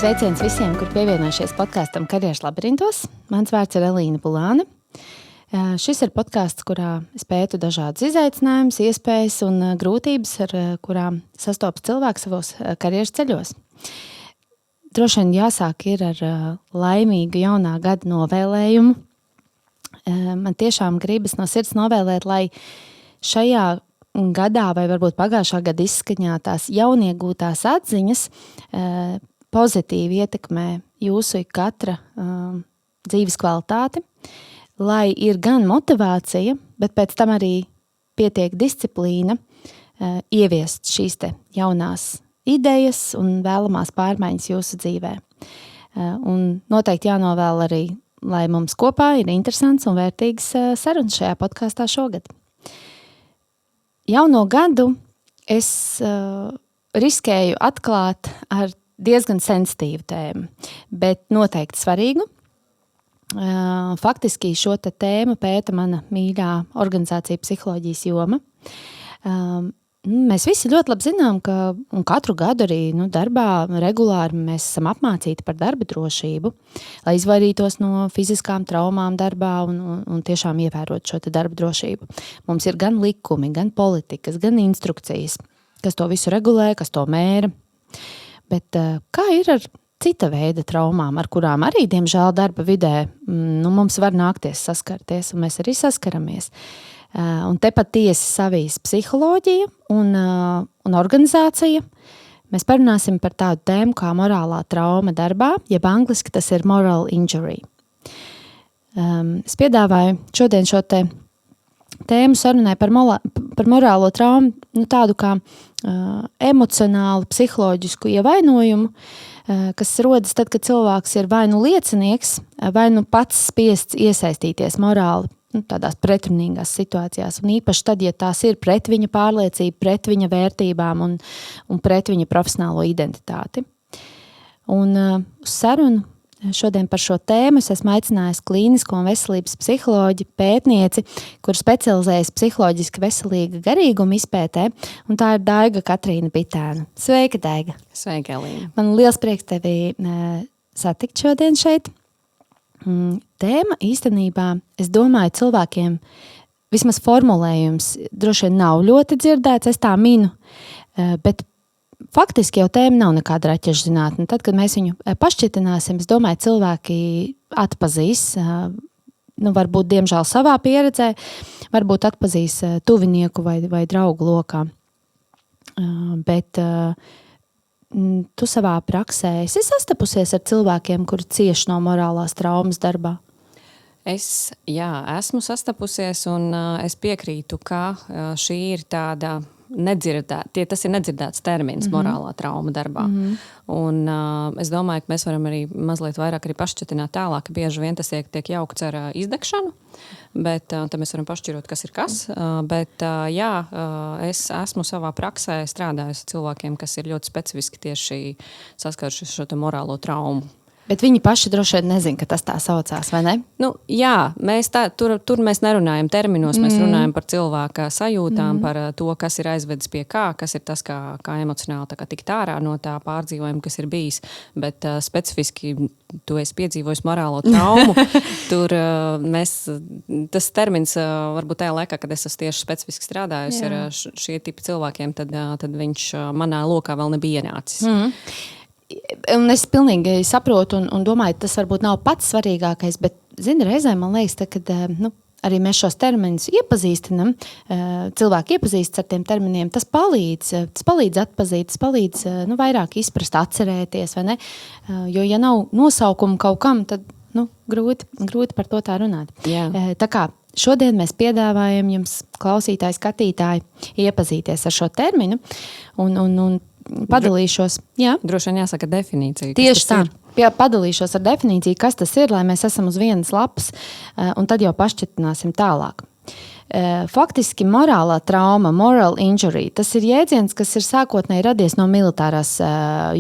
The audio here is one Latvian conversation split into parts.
Sveiciens visiem, kur pievienojušies podkastam Karjeras labirintos. Mans vārds ir Elīna Bulāne. Šis ir podcasts, kurā es pētu dažādus izaicinājumus, iespējas un grūtības, ar kurām sastopas cilvēks savos karjeras ceļos. Droši vien jāsāk ir ar laimīgu jaunā gada novēlējumu. Man tiešām gribas no sirds novēlēt, lai šajā gadā vai varbūt pagājušā gada izskaņā tās jauniegūtās atziņas pozitīvi ietekmē jūsu katra dzīves kvalitāti, lai ir gan motivācija, bet pēc tam arī pietiek disciplīna ieviest šīs te jaunās idejas un vēlamās pārmaiņas jūsu dzīvē. Un noteikti jānovēl arī, lai mums kopā ir interesants un vērtīgs sarunas šajā podkastā šogad. Jauno gadu es riskēju atklāt ar diezgan sensitīvu tēmu, bet noteikti svarīgu. Faktiski šo tēmu pēta mana mīļā organizācija psiholoģijas joma. Mēs visi ļoti labi zinām, ka katru gadu arī darbā regulāri mēs esam apmācīti par darba drošību, lai izvairītos no fiziskām traumām darbā un tiešām ievērot šo darba drošību. Mums ir gan likumi, gan politikas, gan instrukcijas, kas to visu regulē, kas to mēra. Bet kā ir ar cita veida traumām, ar kurām arī, diemžēl, darba vidē mums var nākties saskarties, un mēs arī saskaramies. Un te patiesi savīs psiholoģija un organizācija. Mēs parunāsim par tādu tēmu kā morālā trauma darbā, jeb angliski tas ir moral injury. Es piedāvāju šodien šo tēmu sarunai par morālo traumu, tādu kā emocionālu, psiholoģisku ievainojumu, kas rodas tad, kad cilvēks ir vai liecinieks, vai pats spiests iesaistīties morāli tādās pretrunīgās situācijās. Un īpaši tad, ja tās ir pret viņa pārliecību, pret viņa vērtībām un pret viņa profesionālo identitāti. Un uz sarunu šodien par šo tēmu es esmu aicinājusi klīnisko un veselības psiholoģi, pētnieci, kur specializējas psiholoģiski veselīga garīguma izpētē, un tā ir Daiga Katrīna Bitēna. Sveika, Daiga! Sveika, Elīna! Man liels prieks tevi satikt šodien šeit. Tēma īstenībā, es domāju, cilvēkiem vismaz formulējums droši vien nav ļoti dzirdēts, es tā minu, bet faktiski jau tēma nav nekāda raķešu zinātne. Tad, kad mēs viņu pašķitināsim, es domāju, cilvēki atpazīs, varbūt diemžēl savā pieredzē, varbūt atpazīs tuvinieku vai draugu lokā. Bet tu savā praksē esi sastapusies ar cilvēkiem, kuri cieši no morālās traumas darbā? Esmu sastapusies, un es piekrītu, ka šī ir tāda tas ir nedzirdēts termins morālā trauma darbā. Un es domāju, ka mēs varam arī mazliet vairāk arī pašķetināt tālāk, ka bieži vien tas tiek jaukts ar izdegšanu, bet tad mēs varam pašķirot, kas ir kas. Bet es esmu savā praksē strādājusi ar cilvēkiem, kas ir ļoti specifiski tieši saskarušies šo morālo traumu. Bet viņi paši droši vien nezin, ka tas tā saucās, vai ne? Mēs tur mēs nerunājam terminos, mēs runājam par cilvēka sajūtām, par to, kas ir aizvedis pie kas ir tas, kā emocionāli tikt ārā no tā pārdzīvojuma, kas ir bijis. Bet specifiski tu esi piedzīvojis morālo traumu. Tur tas termins, varbūt tajā laikā, kad es esmu tieši specifiski strādājusi ar šie tipi cilvēkiem, tad viņš manā lokā vēl nebija ienācis. Un es pilnīgi saprotu un domāju, tas varbūt nav pats svarīgākais, bet, reizē man liekas, kad arī mēs šos terminus iepazīstinam, cilvēki iepazīstas ar tiem terminiem, tas palīdz atpazīt, tas palīdz vairāk izprast, atcerēties, vai ne? Jo, ja nav nosaukumu kaut kam, tad grūti par to tā runāt. Jā. Tā kā šodien mēs piedāvājam jums, klausītāji, skatītāji, iepazīties ar šo terminu un padalīšos. Jā? Droši vien jāsaka definīcija. Tieši tā. Padalīšos ar definīciju, kas tas ir, lai mēs esam uz vienas lapas, un tad jau pašķitināsim tālāk. Faktiski morālā trauma, moral injury, tas ir jēdziens, kas ir sākotnēji radies no militārās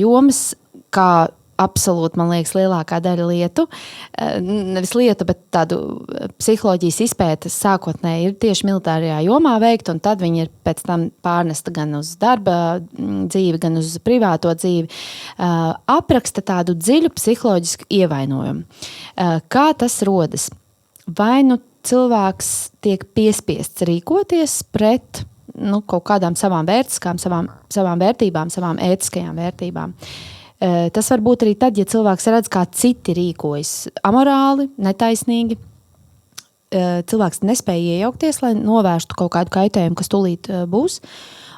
jomas, kā absolūti, man liekas, lielākā daļa lietu. Nevis lietu, bet tādu psiholoģijas izpētes sākotnēji ir tieši militārajā jomā veikta, un tad viņi ir pēc tam pārnesta gan uz darba dzīvi, gan uz privāto dzīvi. Apraksta tādu dziļu psiholoģisku ievainojumu. Kā tas rodas? Vai nu cilvēks tiek piespiests rīkoties pret kaut kādām savām vērtiskām, savām vērtībām, savām ētiskajām vērtībām. Tas var būt arī tad, ja cilvēks redz, kā citi rīkojas amorāli, netaisnīgi. Cilvēks nespēja iejaukties, lai novērstu kaut kādu kaitējumu, kas tūlīt būs,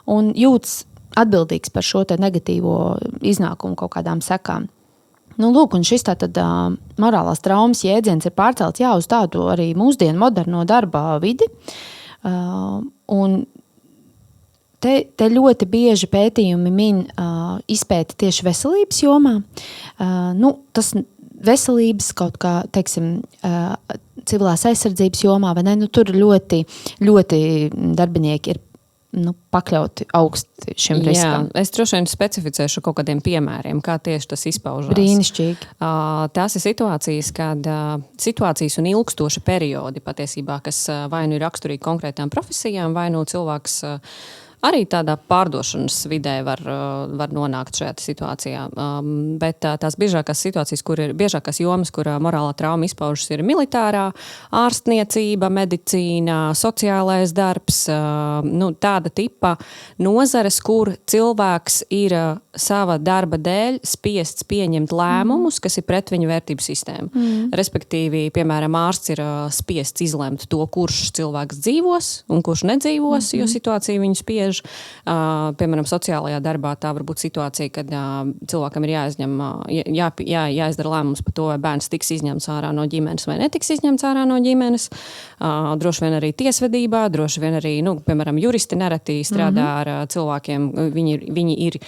un jūtas atbildīgs par šo te negatīvo iznākumu kaut kādām sekām. Lūk, un šis tātad morālās traumas jēdziens ir pārcelts uz tādu arī mūsdienu moderno darba vidi, un Te ļoti bieži pētījumi min izpēti tieši veselības jomā. Tas veselības kaut kā, teiksim, civilās aizsardzības jomā, vai ne? Tur ļoti, ļoti darbinieki ir pakļauti augsti šim riskam. Jā, es droši vien specificēšu kaut kādiem piemēriem, kā tieši tas izpaužās. Brīnišķīgi. Tās ir situācijas, kad situācijas un ilgstoši periodi patiesībā, kas vai nu ir raksturīgi konkrētām profesijām, vai nu cilvēks arī tādā pārdošanas vidē var nonākt šajā situācijā. Bet tās biežākās situācijas, biežākās jomas, kur morālā trauma izpaužas, ir militārā, ārstniecība, medicīna, sociālais darbs, tāda tipa nozares, kur cilvēks ir sava darba dēļ spiests pieņemt lēmumus, kas ir pret viņu vērtību sistēmu. Respektīvi, piemēram, ārsts ir spiests izlemt to, kurš cilvēks dzīvos un kurš nedzīvos, jo situācija viņu spiež. Piemēram, sociālajā darbā tā var būt situācija, kad cilvēkam ir jāizdara lēmums par to, vai bērns tiks izņemts ārā no ģimenes vai netiks izņemts ārā no ģimenes. Droši vien arī tiesvedībā, droši vien arī, piemēram, juristi nereti strādā ar cilvēkiem, viņi ir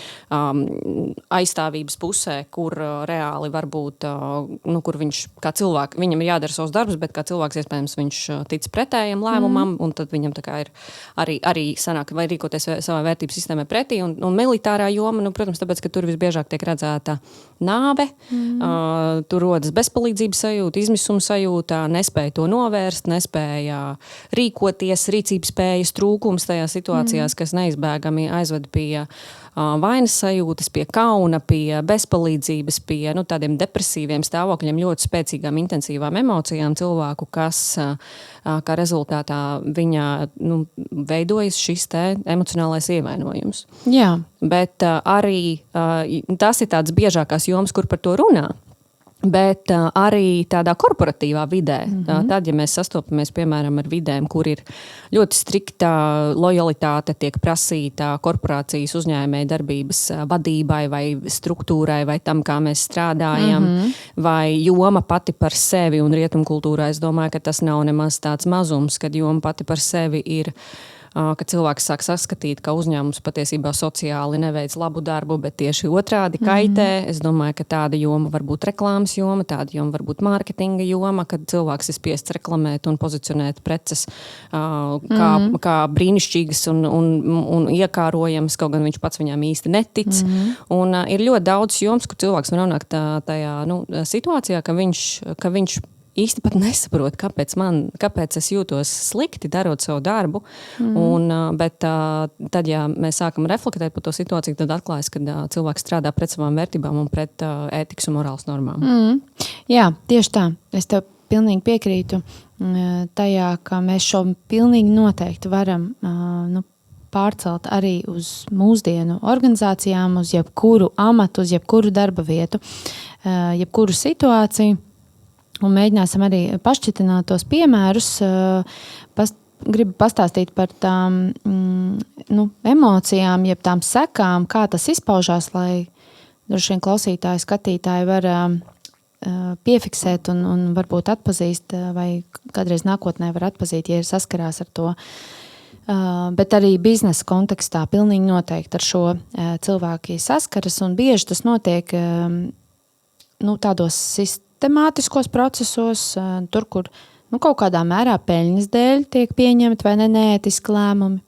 aizstāvības pusē, kur reāli varbūt, kur viņš kā cilvēks, viņam ir jādara savs darbs, bet kā cilvēks, iespējams, viņš tic pretējam lēmumam, un tad viņam tā kā ir arī sanāk, vai rīkoties savā vērtības sistēmai pretī, un militārā joma, protams, tāpēc, ka tur visbiežāk tiek redzēta nāve, tur rodas bezpalīdzības sajūta, izmisuma sajūta, nespēja to novērst, nespēja rīkoties, rīcības spējas trūkums tajās situācijās, kas neizbēgami aizved pie vainas sajūtas, pie kauna, pie bezpalīdzības, pie tādiem depresīviem stāvokļiem, ļoti spēcīgām, intensīvām emocijām cilvēku, kas kā rezultātā viņa veidojas šis te emocionālais ievainojums. Jā. Bet arī tas ir tāds biežākās jomas, kur par to runā. Bet arī tādā korporatīvā vidē, tad, ja mēs sastopamies, piemēram, ar vidēm, kur ir ļoti strikta lojalitāte, tiek prasīta korporācijas uzņēmēja darbības vadībai vai struktūrai vai tam, kā mēs strādājam, vai joma pati par sevi, un rietumkultūrā es domāju, ka tas nav nemaz tāds mazums, kad joma pati par sevi ir ka cilvēks sāk saskatīt, ka uzņēmums patiesībā sociāli neveic labu darbu, bet tieši otrādi kaitē. Es domāju, ka tāda joma var būt reklāmas joma, tāda joma var būt mārketinga joma, kad cilvēks ir spiests reklamēt un pozicionēt preces kā brīnišķīgas un iekārojams, kaut gan viņš pats viņām īsti netic. Un ir ļoti daudz jomas, kur cilvēks var nonākt tajā situācijā, ka viņš īsti pat nesaprot, kāpēc es jūtos slikti, darot savu darbu. Bet tad, ja mēs sākam reflektēt par to situāciju, tad atklājas, ka cilvēks strādā pret savām vērtībām un pret ētikas un morāles normām. Jā, tieši tā. Es tev pilnīgi piekrītu tajā, ka mēs šo pilnīgi noteikti varam pārcelt arī uz mūsdienu organizācijām, uz jebkuru amatu, uz jebkuru darba vietu, jebkuru situāciju. Un mēģināsim arī pašķitināt tos piemērus, gribu pastāstīt par tām emocijām, jeb tām sekām, kā tas izpaužās, lai droši vien klausītāji, skatītāji var piefiksēt un varbūt atpazīst, vai kādreiz nākotnē var atpazīt, ja ir saskarās ar to. Bet arī biznesa kontekstā pilnīgi noteikti ar šo cilvēki saskaras, un bieži tas notiek tādos temātiskos procesos, tur, kur kaut kādā mērā peļņas dēļ tiek pieņemti vai neētiski lēmumi.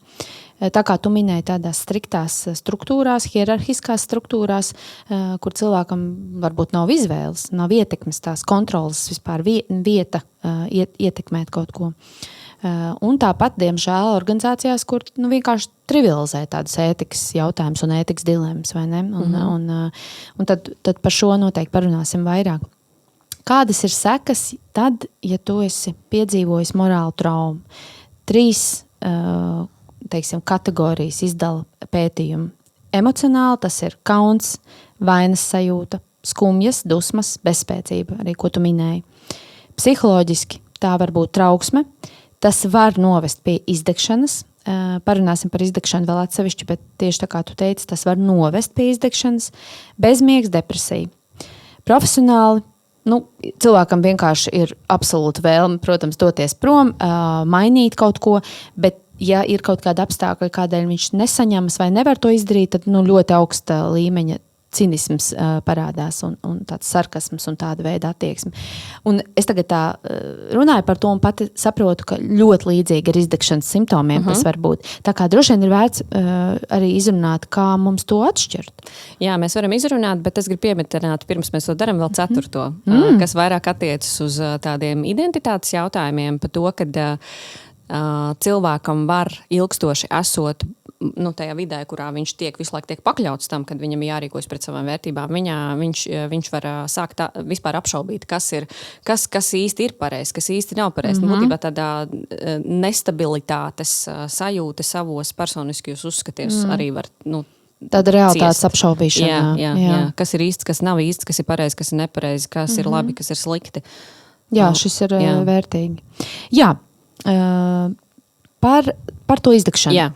tā kā tu minēji tādās striktās struktūrās, hierarhiskās struktūrās, kur cilvēkam varbūt nav izvēles, nav ietekmes, tās kontrolas vispār vieta ietekmēt kaut ko. Un tāpat, diemžēl, organizācijās, kur vienkārši trivializē tādas ētikas jautājumus un ētikas dilemmas, vai ne? Un tad par šo noteikti parunāsim vairāk. Kādas ir sekas tad, ja tu esi piedzīvojis morālu traumu? 3 teiksim, kategorijas izdala pētījumu. Emocionāli tas ir kauns, vainas sajūta, skumjas, dusmas, bezspēcība, arī ko tu minēji. Psiholoģiski tā var būt trauksme. Tas var novest pie izdegšanas. Parunāsim par izdegšanu vēl atsevišķi, bet tieši tā kā tu teici, tas var novest pie izdegšanas. Bezmiegs, depresija. Profesionāli, cilvēkam vienkārši ir absolūta vēlme, protams, doties prom, mainīt kaut ko, bet ja ir kaut kāda apstākļa, kādēļ viņš nesaņemas vai nevar to izdarīt, tad ļoti augsta līmeņa cinisms parādās un tāds sarkasms un tāda veida attieksme. Un es tagad tā runāju par to un pati saprotu, ka ļoti līdzīgi ar izdegšanas simptomiem tas var būt. Tā kā droši vien ir vērts arī izrunāt, kā mums to atšķirt. Jā, mēs varam izrunāt, bet es gribu pieminēt, pirms mēs to darām, vēl 4. Kas vairāk attiecas uz tādiem identitātes jautājumiem, par to, kad cilvēkam var ilgstoši esot tajā vidē, kurā viņš visu laiku tiek pakļauts tam, kad viņam jārīkojas pret savām vērtībām, viņš var sākt vispār apšaubīt, kas īsti ir pareizi, kas īsti nav pareizi. Būtībā tādā nestabilitātes sajūta savos personiskajos uzskaties arī var, tāda realitātes apšaubīšana. Jā. Kas ir īsts, kas nav īsts, kas ir pareizi, kas ir nepareizi, kas ir labi, kas ir slikti. Jā, šis ir vērtīgi. Jā, par to izdegšanu.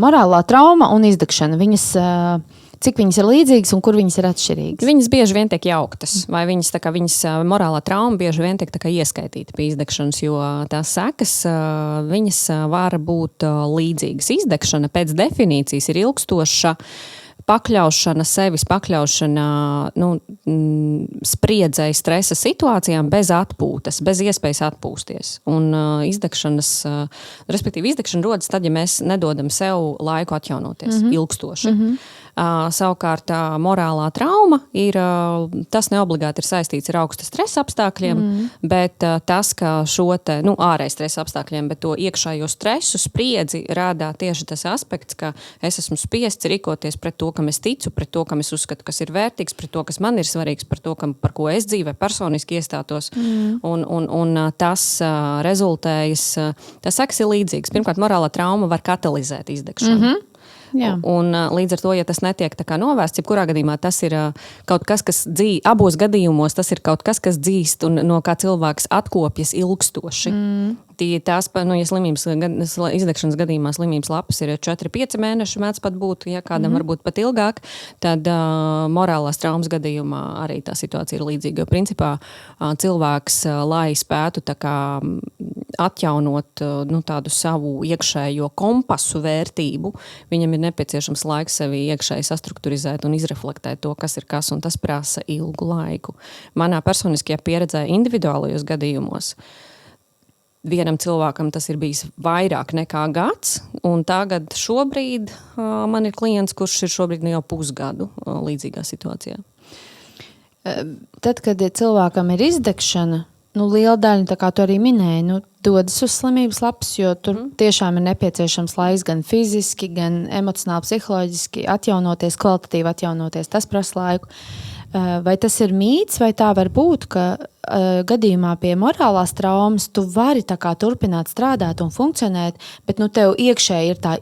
Morālā trauma un izdegšana. Cik viņas ir līdzīgas un kur viņas ir atšķirīgas? Viņas bieži vien tiek jauktas, vai viņas morālā trauma bieži vien tiek ieskaitīta pie izdegšanas, jo tās sekas, viņas var būt līdzīgas. Izdegšana pēc definīcijas ir ilgstoša pakļaušana sevis, pakļaušana spriedzei, stresa situācijām bez atpūtas, bez iespējas atpūsties. Un respektīvi izdegšana rodas tad, ja mēs nedodam sev laiku atjaunoties ilgstoši. Savukārt morālā trauma tas neobligāti ir saistīts ar augsta stresa apstākļiem, bet tas, ka šo ārēju stresa apstākļiem, bet to iekšējo stresu spriedzi rādā tieši tas aspekts, ka es esmu spiests rīkoties pret to, kam es ticu, pret to, kam es uzskatu, kas ir vērtīgs, pret to, kas man ir svarīgs, par to, par ko es dzīvē personiski iestātos. Un tas rezultējas, tas sekas ir līdzīgs. Pirmkārt, morālā trauma var katalizēt izdegšanu. Jā. Un līdz ar to, ja tas netiek jebkurā gadījumā, tas ir kaut kas, kas abos gadījumos tas ir kaut kas, kas dzīst un no kā cilvēks atkopjas ilgstoši. Tās, ja izdegšanas gadījumā slimības lapas ir 4-5 mēneši, mēdz pat būt, ja kādam varbūt pat ilgāk, tad morālās traumas gadījumā arī tā situācija ir līdzīga. Jo principā cilvēks, lai spētu atjaunot tādu savu iekšējo kompasu vērtību, viņam ir nepieciešams laiks sevi iekšēji sastrukturizēt un izreflektēt to, kas ir kas, un tas prasa ilgu laiku. Manā personiskajā pieredzē individuālajos gadījumos vienam cilvēkam tas ir bijis vairāk nekā gads, un tagad šobrīd man ir klients, kurš ir šobrīd jau pusgadu līdzīgā situācijā. Tad, kad cilvēkam ir izdegšana, liela daļa, tā kā tu arī minēji, dodas uz slimības lapas, jo tur tiešām ir nepieciešams laiks gan fiziski, gan emocionāli, psiholoģiski atjaunoties, kvalitatīvi atjaunoties. Tas prasa laiku. Vai tas ir mīts, vai tā var būt, ka gadījumā pie morālās traumas tu vari turpināt strādāt un funkcionēt, bet tev iekšēji ir tā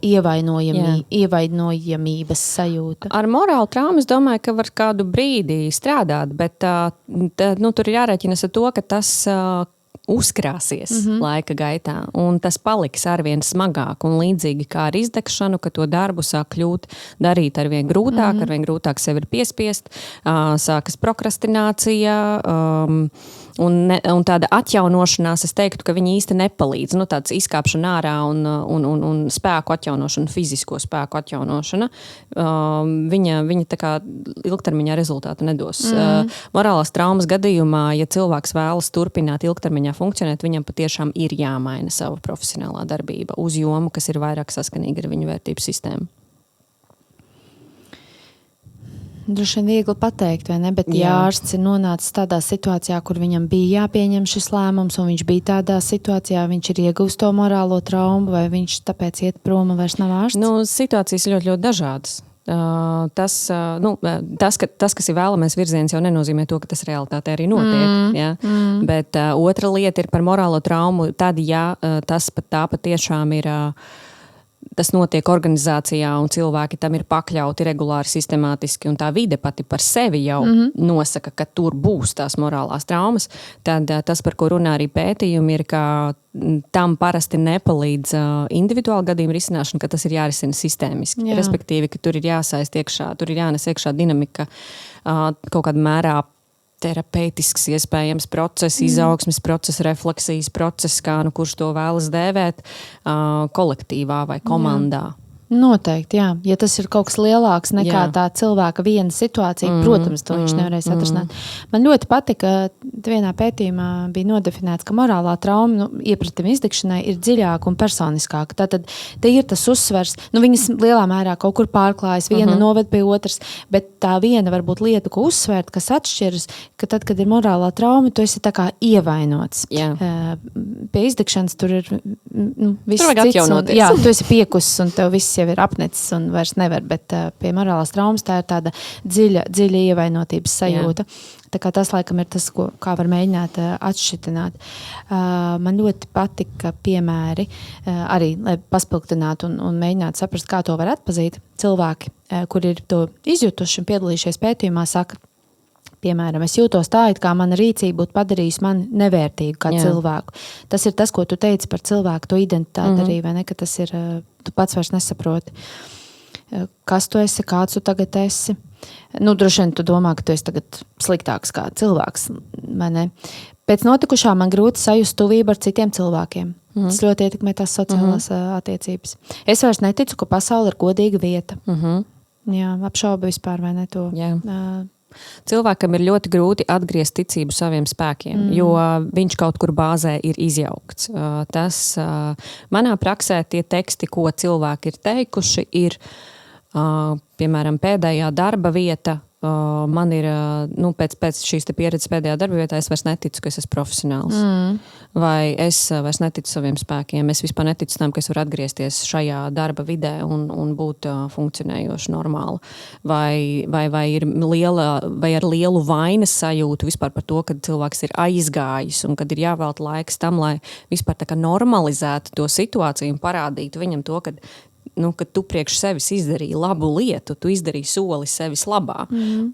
ievainojamības sajūta? Ar morālu traumu es domāju, ka var kādu brīdi strādāt, bet tur ir jārēķinas ar to, ka tas uzkrāsies laika gaitā, un tas paliks arvien smagāk un līdzīgi kā ar izdegšanu, ka to darbu sāk darīt arvien grūtāk, arvien grūtāk sevi ir piespiest, sākas prokrastinācija, un tāda atjaunošanās, es teiktu, ka viņi īsti nepalīdz. Tāds izkāpšana ārā un spēku atjaunošana, fizisko spēku atjaunošana, viņa tā kā ilgtermiņā rezultātu nedos. Morālās traumas gadījumā, ja cilvēks vēlas turpināt ilgtermiņā funkcionēt, viņam patiešām ir jāmaina sava profesionālā darbība uz jomu, kas ir vairāk saskanīga ar viņu vērtību sistēmu. Droši vien viegli pateikt, vai ne? Bet ja ārsts ir nonācis tādā situācijā, kur viņam bija jāpieņem šis lēmums, un viņš bija tādā situācijā, viņš ir ieguvis to morālo traumu, vai viņš tāpēc iet prom un vairs nav ārsts? Situācijas ļoti, ļoti dažādas. Tas, kas ir vēlamais virziens, jau nenozīmē to, ka tas realitātē arī notiek. Ja? Bet otra lieta ir par morālo traumu. Tad, ja tā patiešām ir... Tas notiek organizācijā, un cilvēki tam ir pakļauti regulāri, sistemātiski, un tā vide pati par sevi jau nosaka, ka tur būs tās morālās traumas, tad tas, par ko runā arī pētījumi, ir, ka tam parasti nepalīdz individuāli gadījumu risināšana, ka tas ir jārisina sistēmiski. Jā. Respektīvi, ka tur ir jāsaist iekšā, tur ir jānes iekšā dinamika kaut kādā mērā terapeitisks iespējams process, izaugsmes process, refleksijas process, kā kurš to vēlas dēvēt, kolektīvā vai komandā. Noteikti, jā. Ja tas ir kaut kas lielāks nekā tā cilvēka viena situācija, protams, to viņš nevarēs atrisināt. Man ļoti patika, vienā pētījumā bija nodefinēts, ka morālā trauma iepratuma izdegšanai ir dziļāka un personiskāka. Tātad te ir tas uzsvers, viņas lielā mērā kaut kur pārklājas, viena noved pie otras, bet tā viena varbūt lieta, ko uzsvērt, kas atšķiras, ka tad, kad ir morālā trauma, tu esi tā kā ievainots. Pie izdegšanas tur ir viss cits. Jā, tu esi piekusis un tev viss jau ir apnecis un vairs nevar, bet pie morālās traumas tā ir tāda dziļa ievainotības sajūta. Tā kā tas, laikam, ir tas, kā var mēģināt atšķitināt. Man ļoti patika piemēri, arī, lai paspilgtinātu un mēģinātu saprast, kā to var atpazīt. Cilvēki, kuri ir to izjutuši un piedalījušies pētījumā, saka, piemēram, es jūtos tā, it kā mana rīcība būtu padarījusi mani nevērtīgu kā cilvēku. Tas ir tas, ko tu teici par cilvēku, to identitāti arī, vai ne, ka tas ir, tu pats vairs nesaproti. Kas tu esi, kāds tu tagad esi? Droši vien tu domā, ka tu esi tagad sliktāks kā cilvēks, vai ne? Pēc notikušā man grūti sajust tuvību ar citiem cilvēkiem. Tas ļoti ietekmē tās sociālās attiecības. Es vairs neticu, ka pasaule ir godīga vieta. Jā, apšaubu vispār, vai ne to? Jā. Cilvēkam ir ļoti grūti atgriezt ticību saviem spēkiem, jo viņš kaut kur bāzē ir izjaukts. Manā praksē tie teksti, ko cilvēki ir teikuši, ir, piemēram, pēdējā darba vieta. Man ir, pēc šīs pieredzes pēdējā darba vietā, es vairs neticu, ka es esmu profesionāls. Vai es vairs neticu saviem spēkiem. Es vispār neticu tam, ka es varu atgriezties šajā darba vidē un būt funkcionējoši normāli. Vai ir ar lielu vainas sajūtu vispār par to, kad cilvēks ir aizgājis un kad ir jāvelta laiks tam, lai vispār tā kā normalizētu to situāciju un parādītu viņam to, ka tu priekš sevis izdarīji labu lietu, tu izdarīji soli sevis labā.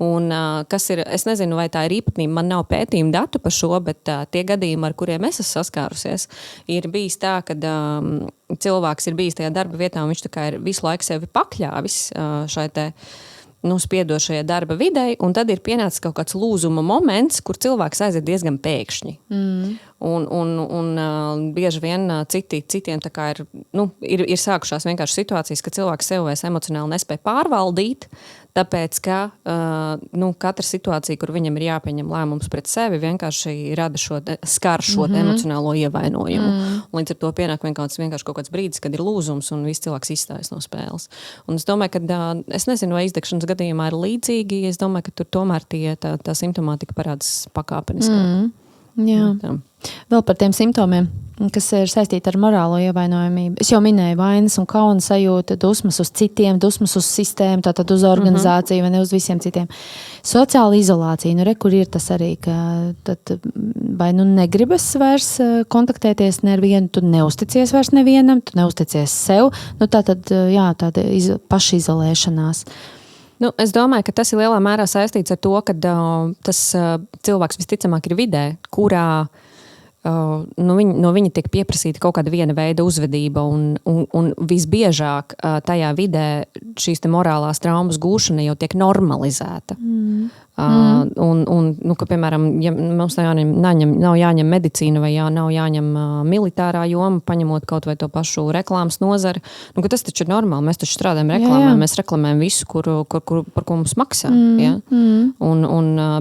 Un kas ir, es nezinu, vai tā ir īpatnība, man nav pētījuma datu par šo, bet tie gadījumi, ar kuriem es esmu saskārusies, ir bijis tā, ka cilvēks ir bijis tajā darba vietā un viņš tā kā ir visu laiku sevi pakļāvis šai te spiedošajai darba videi, un tad ir pienācis kaut kāds lūzuma moments, kur cilvēks aiziet diezgan pēkšņi. Un bieži vien citiem tā kā ir sākušās vienkārši situācijas, ka cilvēks sev vairs emocionāli nespēja pārvaldīt, tāpēc, ka katra situācija, kur viņam ir jāpieņem lēmums pret sevi, vienkārši rada skar šo emocionālo ievainojumu. Līdz ar to pienāk vienkārši kaut kāds brīdis, kad ir lūzums un viss cilvēks izstājas no spēles. Un es domāju, ka es nezinu, vai izdegšanas gadījumā ir līdzīgi, es domāju, ka tur tomēr tā simptomātika parādās pakāpeniskāk. Jā. Vēl par tiem simptomiem, kas ir saistīti ar morālo ievainojamību. Es jau minēju vainas un kauna sajūta, dusmas uz citiem, dusmas uz sistēmu, tātad uz organizāciju, vai ne uz visiem citiem. Sociāla izolācija, kur ir tas arī, ka tad vai negribas vairs kontaktēties ne ar vienu, tu neusticies vairs nevienam, tu neusticies sev, tātad, tāda pašizolēšanās. Es domāju, ka tas ir lielā mērā saistīts ar to, ka tas cilvēks visticamāk ir vidē, kurā no viņa tiek pieprasīta kaut kāda viena veida uzvedība, un visbiežāk tajā vidē šīs te morālās traumas gūšana jau tiek normalizēta. Ka, piemēram, ja mums nav jāņem medicīna vai nav jāņem militārā joma, paņemot kaut vai to pašu reklāmas nozari, ka tas taču ir normāli. Mēs taču strādājam reklāmā, mēs reklamējam visu, par ko mums maksā. Ja?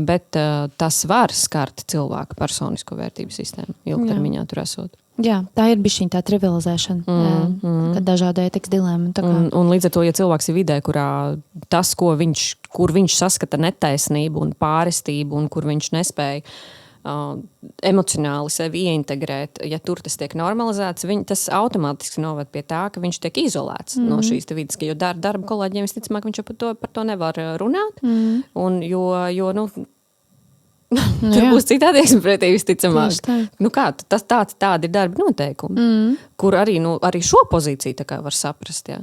Bet tas var skart cilvēku personisko vērtību sistēmu ilgtermiņā tur esot. Jā, tā ir bišķiņ tā trivializēšana, kad dažādi ētikas dilēma. Un līdz ar to, ja cilvēks ir vidē, tas, kur viņš saskata netaisnību un pārestību, un kur viņš nespēja emocionāli sevi ieintegrēt, ja tur tas tiek normalizēts, tas automātiski noved pie tā, ka viņš tiek izolēts no šīs te vidas, jo darba kolēģiem visticamāk viņš par to nevar runāt, un jo tur būs citādi attieksme pretī visticamāk. Tādi ir darba noteikumi, kur arī šo pozīciju tā kā var saprast. Jā.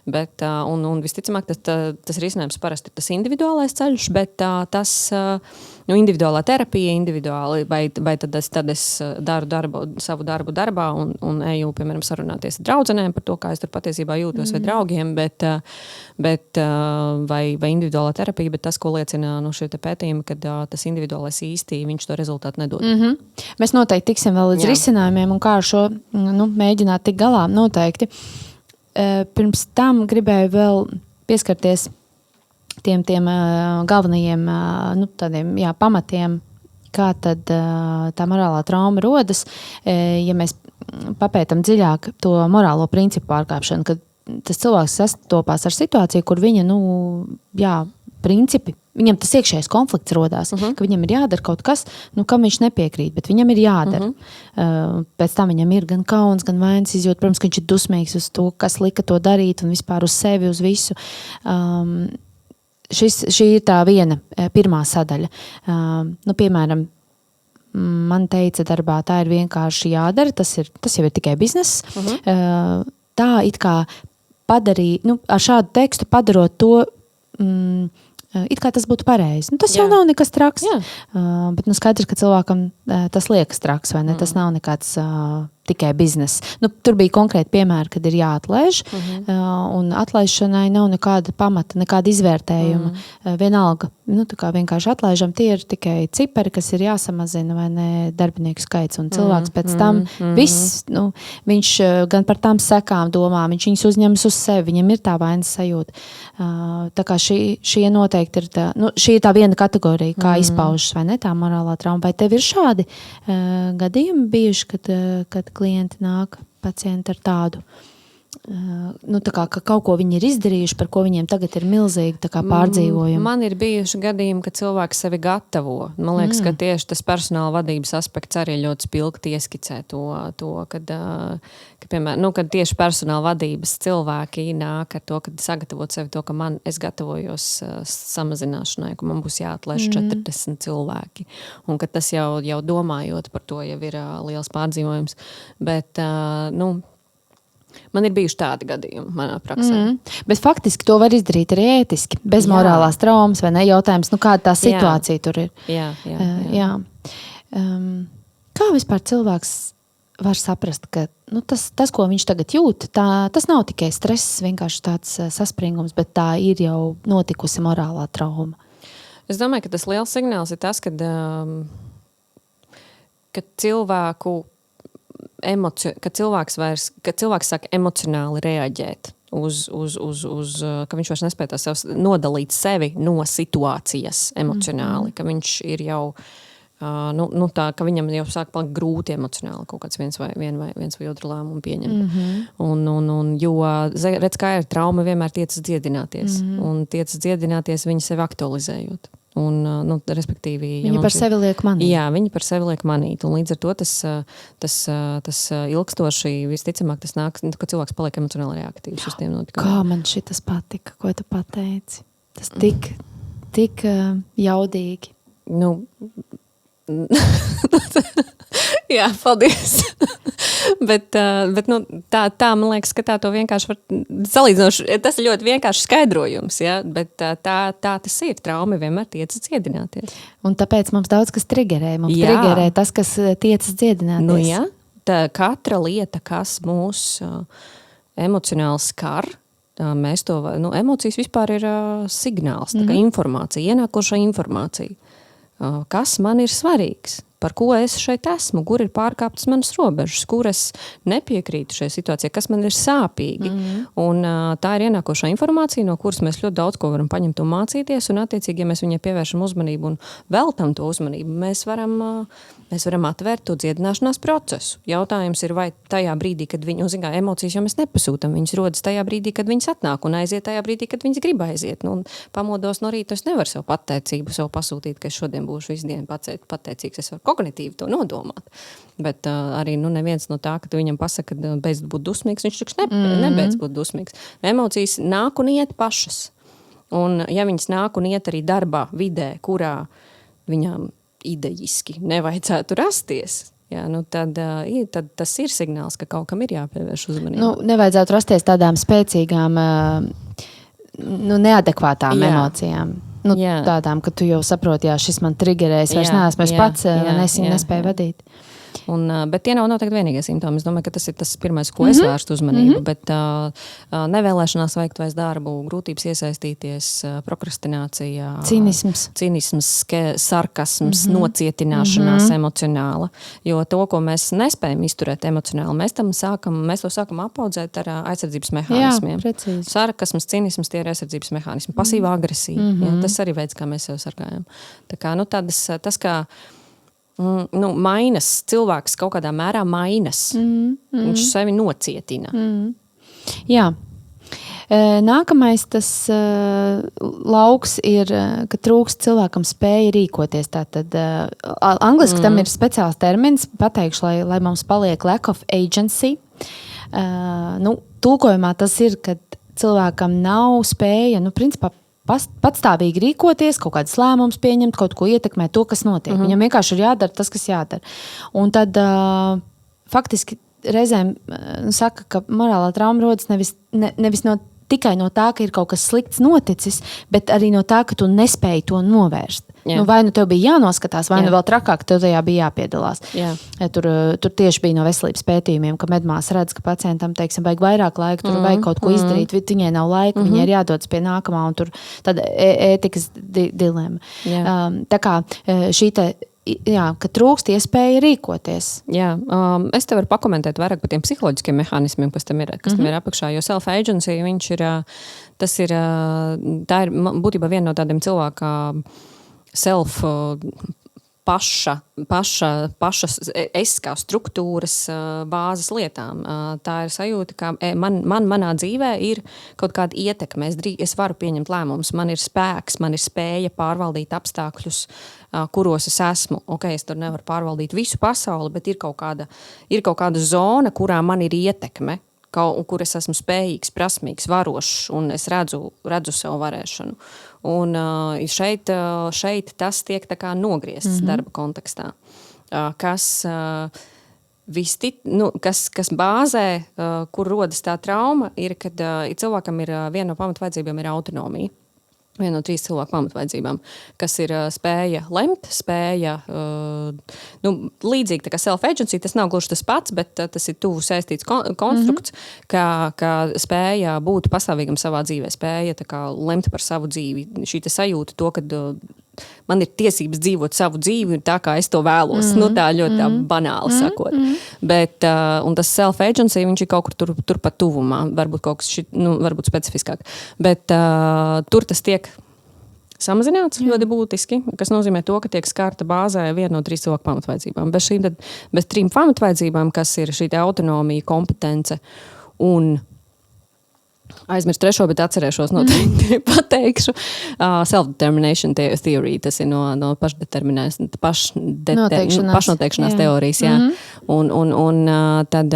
Bet, un visticamāk, tas risinājums parasti ir tas individuālais ceļš, bet tas individuālā terapija, individuāli, vai tad es daru savu darbu darbā un eju, piemēram, sarunāties ar draudzenēm par to, kā es tur patiesībā jūtos vai draugiem, bet vai individuālā terapija, bet tas, ko liecina šie te pētījumi, kad tas individuālais īsti, viņš to rezultātu nedod. Mēs noteikti tiksim vēl līdz risinājumiem un kā ar šo mēģināt tik galā noteikti. Pirms tam gribēju vēl pieskarties tiem galvenajiem tādiem, pamatiem, kā tad tā morālā trauma rodas, ja mēs papētam dziļāk to morālo principu pārkāpšanu, kad tas cilvēks sastopās ar situāciju, kur viņa, principi, viņam tas iekšējais konflikts rodās, ka viņam ir jādara kaut kas, kam viņš nepiekrīt, bet viņam ir jādara. Pēc tam viņam ir gan kauns, gan vainas izjūt, protams, ka viņš ir dusmīgs uz to, kas lika to darīt un vispār uz sevi, uz visu. Šī ir tā viena pirmā sadaļa. Piemēram, man teica darbā, tā ir vienkārši jādara, tas jau ir tikai bizness. Tā it kā padarīja, ar šādu tekstu padarot to, it kā tas būtu pareizi. Tas jau nav nekas traks, bet skaidrs, ka cilvēkam tas liekas traks, vai ne? Tas nav nekāds tikai bizness. Tur bija konkrēti piemēri, kad ir jāatlaiž, un atlaišanai nav nekāda pamata, nekāda izvērtējuma. Vienalga, tā kā vienkārši atlaižam, tie ir tikai cipari, kas ir jāsamazina, vai ne, darbinieku skaits, un cilvēks pēc tam viss, viņš gan par tām sekām domā, viņš viņus uzņemas uz sevi, viņam ir tā vainas sajūta. Tā kā šie noteikti ir šī ir tā viena kategorija, kā izpaužas, vai ne, tā morālā trauma. Vai tev ir šādi gadījumi bijuši, kad klienti nāk, pacienti ar tādu, tā kā ka kaut ko viņi ir izdarījuši, par ko viņiem tagad ir milzīgi tā kā pārdzīvojumi? Man ir bijuši gadījumi, ka cilvēks sevi gatavo. Man liekas, ka tieši tas personāla vadības aspekts arī ļoti spilgti ieskicē to kad piemēram, kad tieši personāla vadības cilvēki nāk ar to, kad sagatavot sevi to, ka es gatavojos samazināšanai, ka man būs jāatlaiž 40 cilvēki. Un ka tas jau domājot par to jau ir liels pārdzīvojums. Bet, man ir bijuši tādi gadījumi manā praksē. Bet faktiski to var izdarīt arī ētiski, bez morālās traumas, vai ne? Jautājums, kāda tā situācija tur ir. Jā. Kā vispār cilvēks var saprast, ka tas, ko viņš tagad jūt, tas nav tikai stress, vienkārši tāds saspringums, bet tā ir jau notikusi morālā trauma? Es domāju, ka tas liels signāls ir tas, kad cilvēku kad cilvēks sāk emocionāli reaģēt ka viņš vairs nespēj nodalīt sevi no situācijas emocionāli, ka viņš ir jau tā, ka viņam jau sāk palikt grūti emocionāli kaut kāds viens vai otru lēmumu pieņemt. Jo, redz, kā ir trauma vienmēr tiecas dziedināties, un tiecas dziedināties viņi sevi aktualizējot. Un, respektīvi, viņi par sevi liek manīt. Jā, viņi par sevi liek manīt. Un līdz ar to tas ilgstoši, visticamāk, tas nāk, ka cilvēks paliek emocionāli reaktīvs uz tiem notikumiem. Kā man šitas patika, ko tu pateici? Tas tik jaudīgi. Jā, paldies. bet nu, tā, man liekas, ka tā to vienkārši var salīdzinoši, tas ir ļoti vienkārši skaidrojums, ja? Bet tā tas ir, traumi vienmēr tiecas dziedināties. Un tāpēc mums daudz kas triggerē. Mums triggerē tas, kas tiecas dziedināties. Nu jā, tā katra lieta, kas mūs emocionāli skar, mēs to, emocijas vispār ir signāls, tā kā informācija, ienākošā informācija. Kas man ir svarīgs, par ko es šeit esmu, kur ir pārkāptas manas robežas, kur es nepiekrītu šajā situācijā, kas man ir sāpīgi. Un tā ir ienākošā informācija, no kuras mēs ļoti daudz ko varam paņemt un mācīties, un attiecīgi, ja mēs viņai pievēršam uzmanību un veltam to uzmanību, mēs varam atvērt to dziedināšanās procesu. Jautājums ir, vai tajā brīdī, kad emocijas jau mēs nepasūtam, viņas rodas tajā brīdī, kad viņas atnāk, un aiziet tajā brīdī, kad viņas grib aiziet. Un pamodos no rīta, es nevaru sev pateicību pasūtīt, ka es šodien būšu visu dienu pateicīgs, es varu kognitīvi to nodomāt. Bet arī neviens no tā, ka tu viņam pasaka, ka beidz būt dusmīgs, viņš taču nebeidz būt dusmīgs. Emocijas nāk un iet pašas. Un ja viņas nāk un iet arī darbā, vidē, kurā viņām idejiski nevajadzētu rasties, tad tas ir signāls, ka kaut kam ir jāpievērš uzmanība. Nevajadzētu rasties tādām spēcīgām, neadekvātām emocijām. Tādām, ka tu jau saproti, šis man triggerēs, vairs neesmu, es pats nespēju vadīt. Bet tie nav noteikti vienīgie simptomi. Es domāju, ka tas ir tas pirmais, ko es vērstu uzmanību. Bet nevēlēšanās veikt vairs darbu, grūtības iesaistīties, prokrastinācija, cinisms, sarkasms, nocietināšanās emocionāla. Jo to, ko mēs nespējam izturēt emocionāli, mēs to sākam apaudzēt ar aizsardzības mehānismiem. Jā, sarkasms, cinisms, tie ir aizsardzības mehānismi. Pasīva agresija. Tas arī veids, kā mēs sev sargājam. Tā kā, tas kā mainas, cilvēks kaut kādā mērā mainas. Viņš sevi nocietina. Jā. Nākamais tas lauks ir, ka trūkst cilvēkam spēja rīkoties. Tātad angliski tam ir speciāls termins, pateikšu, lai mums paliek lack of agency. Tulkojumā tas ir, kad cilvēkam nav spēja, principā, patstāvīgi rīkoties, kaut kādas lēmumus pieņemt, kaut ko ietekmēt, to, kas notiek. Viņam vienkārši ir jādara tas, kas jādara. Un tad faktiski reizēm saka, ka morālā trauma rodas nevis tikai no tā, ka ir kaut kas slikts noticis, bet arī no tā, ka tu nespēji to novērst. Vai tev bija jānoskatās, vai vēl trakāk, tev tajā bija jāpiedalās. Tur tieši bija no veselības pētījumiem, ka medmās redz, ka pacientam, teiksim, vajag vairāk laika, tur vajag kaut ko izdarīt, viņai nav laika, viņai ir jādodas pie nākamā, un tur tāda ētikas dilemma. Tā kā šī ka trūkst iespēja rīkoties. Jā, es te varu pakomentēt vairāk par tiem psiholoģiskiem mehānismiem, kas tam ir apakšā, jo self-agency, tā ir būtībā viena no tādiem cilvēka pašas es kā struktūras bāzes lietām. Tā ir sajūta, ka manā dzīvē ir kaut kāda ietekme. Es varu pieņemt lēmumus, man ir spēks, man ir spēja pārvaldīt apstākļus, kuros es esmu. Es tur nevaru pārvaldīt visu pasauli, bet ir kaut kāda zona, kurā man ir ietekme, kur es esmu spējīgs, prasmīgs, varošs, un es redzu savu varēšanu. Un šeit tas tiek tā kā nogriezts darba kontekstā. Kas bāzē, kur rodas tā trauma, ir, kad cilvēkam viena no pamatvajadzībām ir autonomija. Viena no 3 cilvēku pamatvajadzībām, kas ir spēja lemt, spēja, līdzīgi tā kā self-agency, tas nav gluži tas pats, bet tas ir tuvu saistīts konstrukts, kā spēja būt pastāvīgam savā dzīvē, spēja tā kā lemt par savu dzīvi. Šī sajūta to, kad man ir tiesības dzīvot savu dzīvi tā, kā es to vēlos. Tā ļoti tā banāli sakot. Bet, un tas self-agency, viņš ir kaut kur tur pat tuvumā. Varbūt kaut kas varbūt specifiskāk. Bet tur tas tiek samazināts ļoti būtiski, kas nozīmē to, ka tiek skarta bāzē viena no 3 cilvēku pamatvajadzībām. Bez 3 pamatvajadzībām, kas ir šī autonomija, kompetence un aizmirst 3, bet atcerēšos noteikti pateikšu. Self-determination theory, tas ir no pašnoteikšanās teorijas, jā. Un tad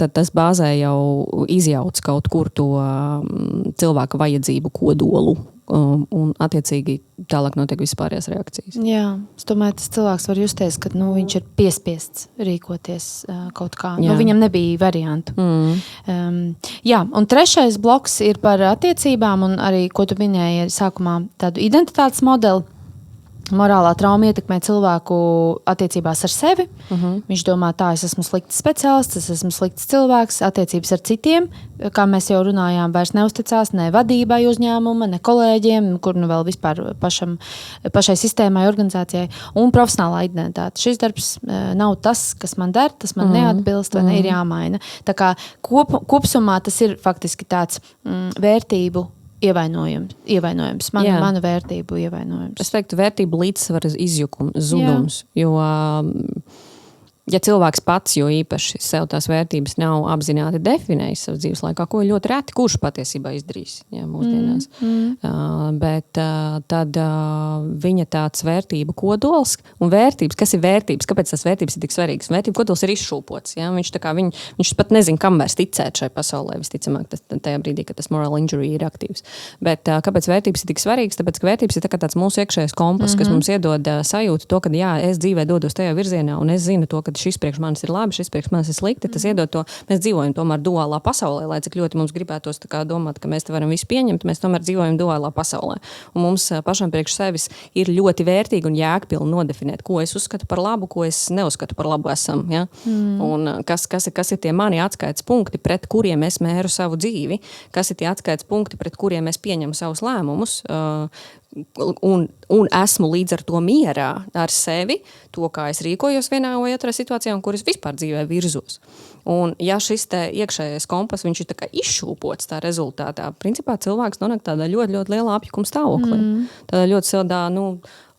tas bāzē jau izjauc kaut kur to cilvēka vajadzību kodolu un attiecīgi tālāk notiek vispārējās reakcijas. Jā, es domāju, tas cilvēks var justies, ka viņš ir piespiests rīkoties kaut kā. Viņam nebija variantu. Jā, un trešais bloks ir par attiecībām un arī, ko tu minēji sākumā, tādu identitātes modeli. Morālā trauma ietekmē cilvēku attiecībās ar sevi. Viņš domā, tā, es esmu slikts speciālists, es esmu slikts cilvēks, attiecības ar citiem, kā mēs jau runājām, vairs neusticās ne vadībai uzņēmuma, ne kolēģiem, kur nu vēl vispār pašai sistēmai, organizācijai, un profesionālā identitāte. Šis darbs nav tas, kas man der, tas man neatbilst vai ne ir jāmaina. Tā kā kopsumā tas ir faktiski tāds vērtību ievainojums, manu vērtību ievainojums. Es teiktu, vērtību līdzsvaras zudums, jo ja cilvēks pats, jo īpaši sev tās vērtības nav apzināti definējis savas dzīves laikā, ko ļoti reti, kurš patiesībā izdarīs mūsdienās. Bet tad viņa tāds vērtību kodols un vērtības, kas ir vērtības, kāpēc tās vērtības ir tik svarīgas? Vērtību kodols ir izšūpots. Ja? Viņš pat nezin, kam vairs ticēt šai pasaulē, visticamāk, tajā brīdī, kad tas moral injury ir aktīvs. Bet kāpēc vērtības ir tik svarīgas? Tāpēc, ka vērtības ir tāds mūsu iekšējais kompas, kas mums iedod sajūtu to, ka jā, es dzīvē dodos tajā virzienā un es zinu to, ka šis priekš manis ir labi, šis priekš manis ir slikti, tas iedod to, mēs dzīvojam tomēr duālā pasaulē, lai cik ļoti mums gribētos tā kā domāt, ka mēs te varam visu pieņemt, mēs tomēr dzīvojam duālā pasaulē. Un mums pašam priekš sevis ir ļoti vērtīgi un jēgpilni nodefinēt, ko es uzskatu par labu, ko es neuzskatu par labu esam. Ja? Un kas ir tie mani atskaites punkti, pret kuriem es mēru savu dzīvi, kas ir tie atskaites punkti, pret kuriem es pieņemu savus lēmumus, un esmu līdz ar to mierā ar sevi, to, kā es rīkojos vienā vai otrā situācijā, un kur es vispār dzīvē virzos. Un ja šis te iekšējais kompas, viņš ir tā kā izšūpots tā rezultātā, principā cilvēks nonāk tādā ļoti, ļoti lielā apjukuma stāvoklī. Tādā ļoti sildā,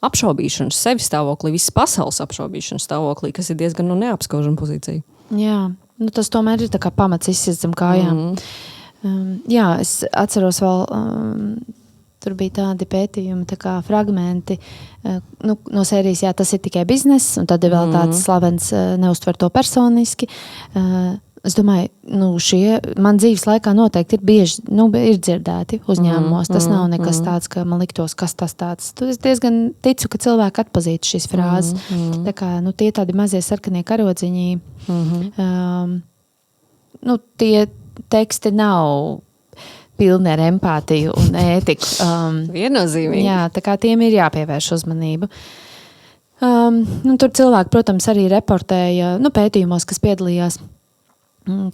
apšaubīšanas sevi stāvoklī, visas pasaules apšaubīšanas stāvoklī, kas ir diezgan neapskaužama pozīcija. Jā, tas tomēr ir tā kā pamats izsist zem kājām. Jā, es atceros vēl... Tur bija tādi pētījumi, tā kā fragmenti no sērijas, jā, tas ir tikai bizness, un tad ir vēl tāds slavens neuztver to personiski. Es domāju, šie man dzīves laikā noteikti ir bieži, ir dzirdēti uzņēmumos. Tas nav nekas tāds, ka man liktos, kas tas tāds. Es diezgan ticu, ka cilvēki atpazītu šīs frāzes. Tā kā, tie tādi mazie sarkanie karodziņi, tie teksti nav pilni ar empātiju un ētiku. Viennozīmīgi. Jā, tā kā tiem ir jāpievērš uzmanību. Tur cilvēki, protams, arī reportēja pētījumos, kas piedalījās,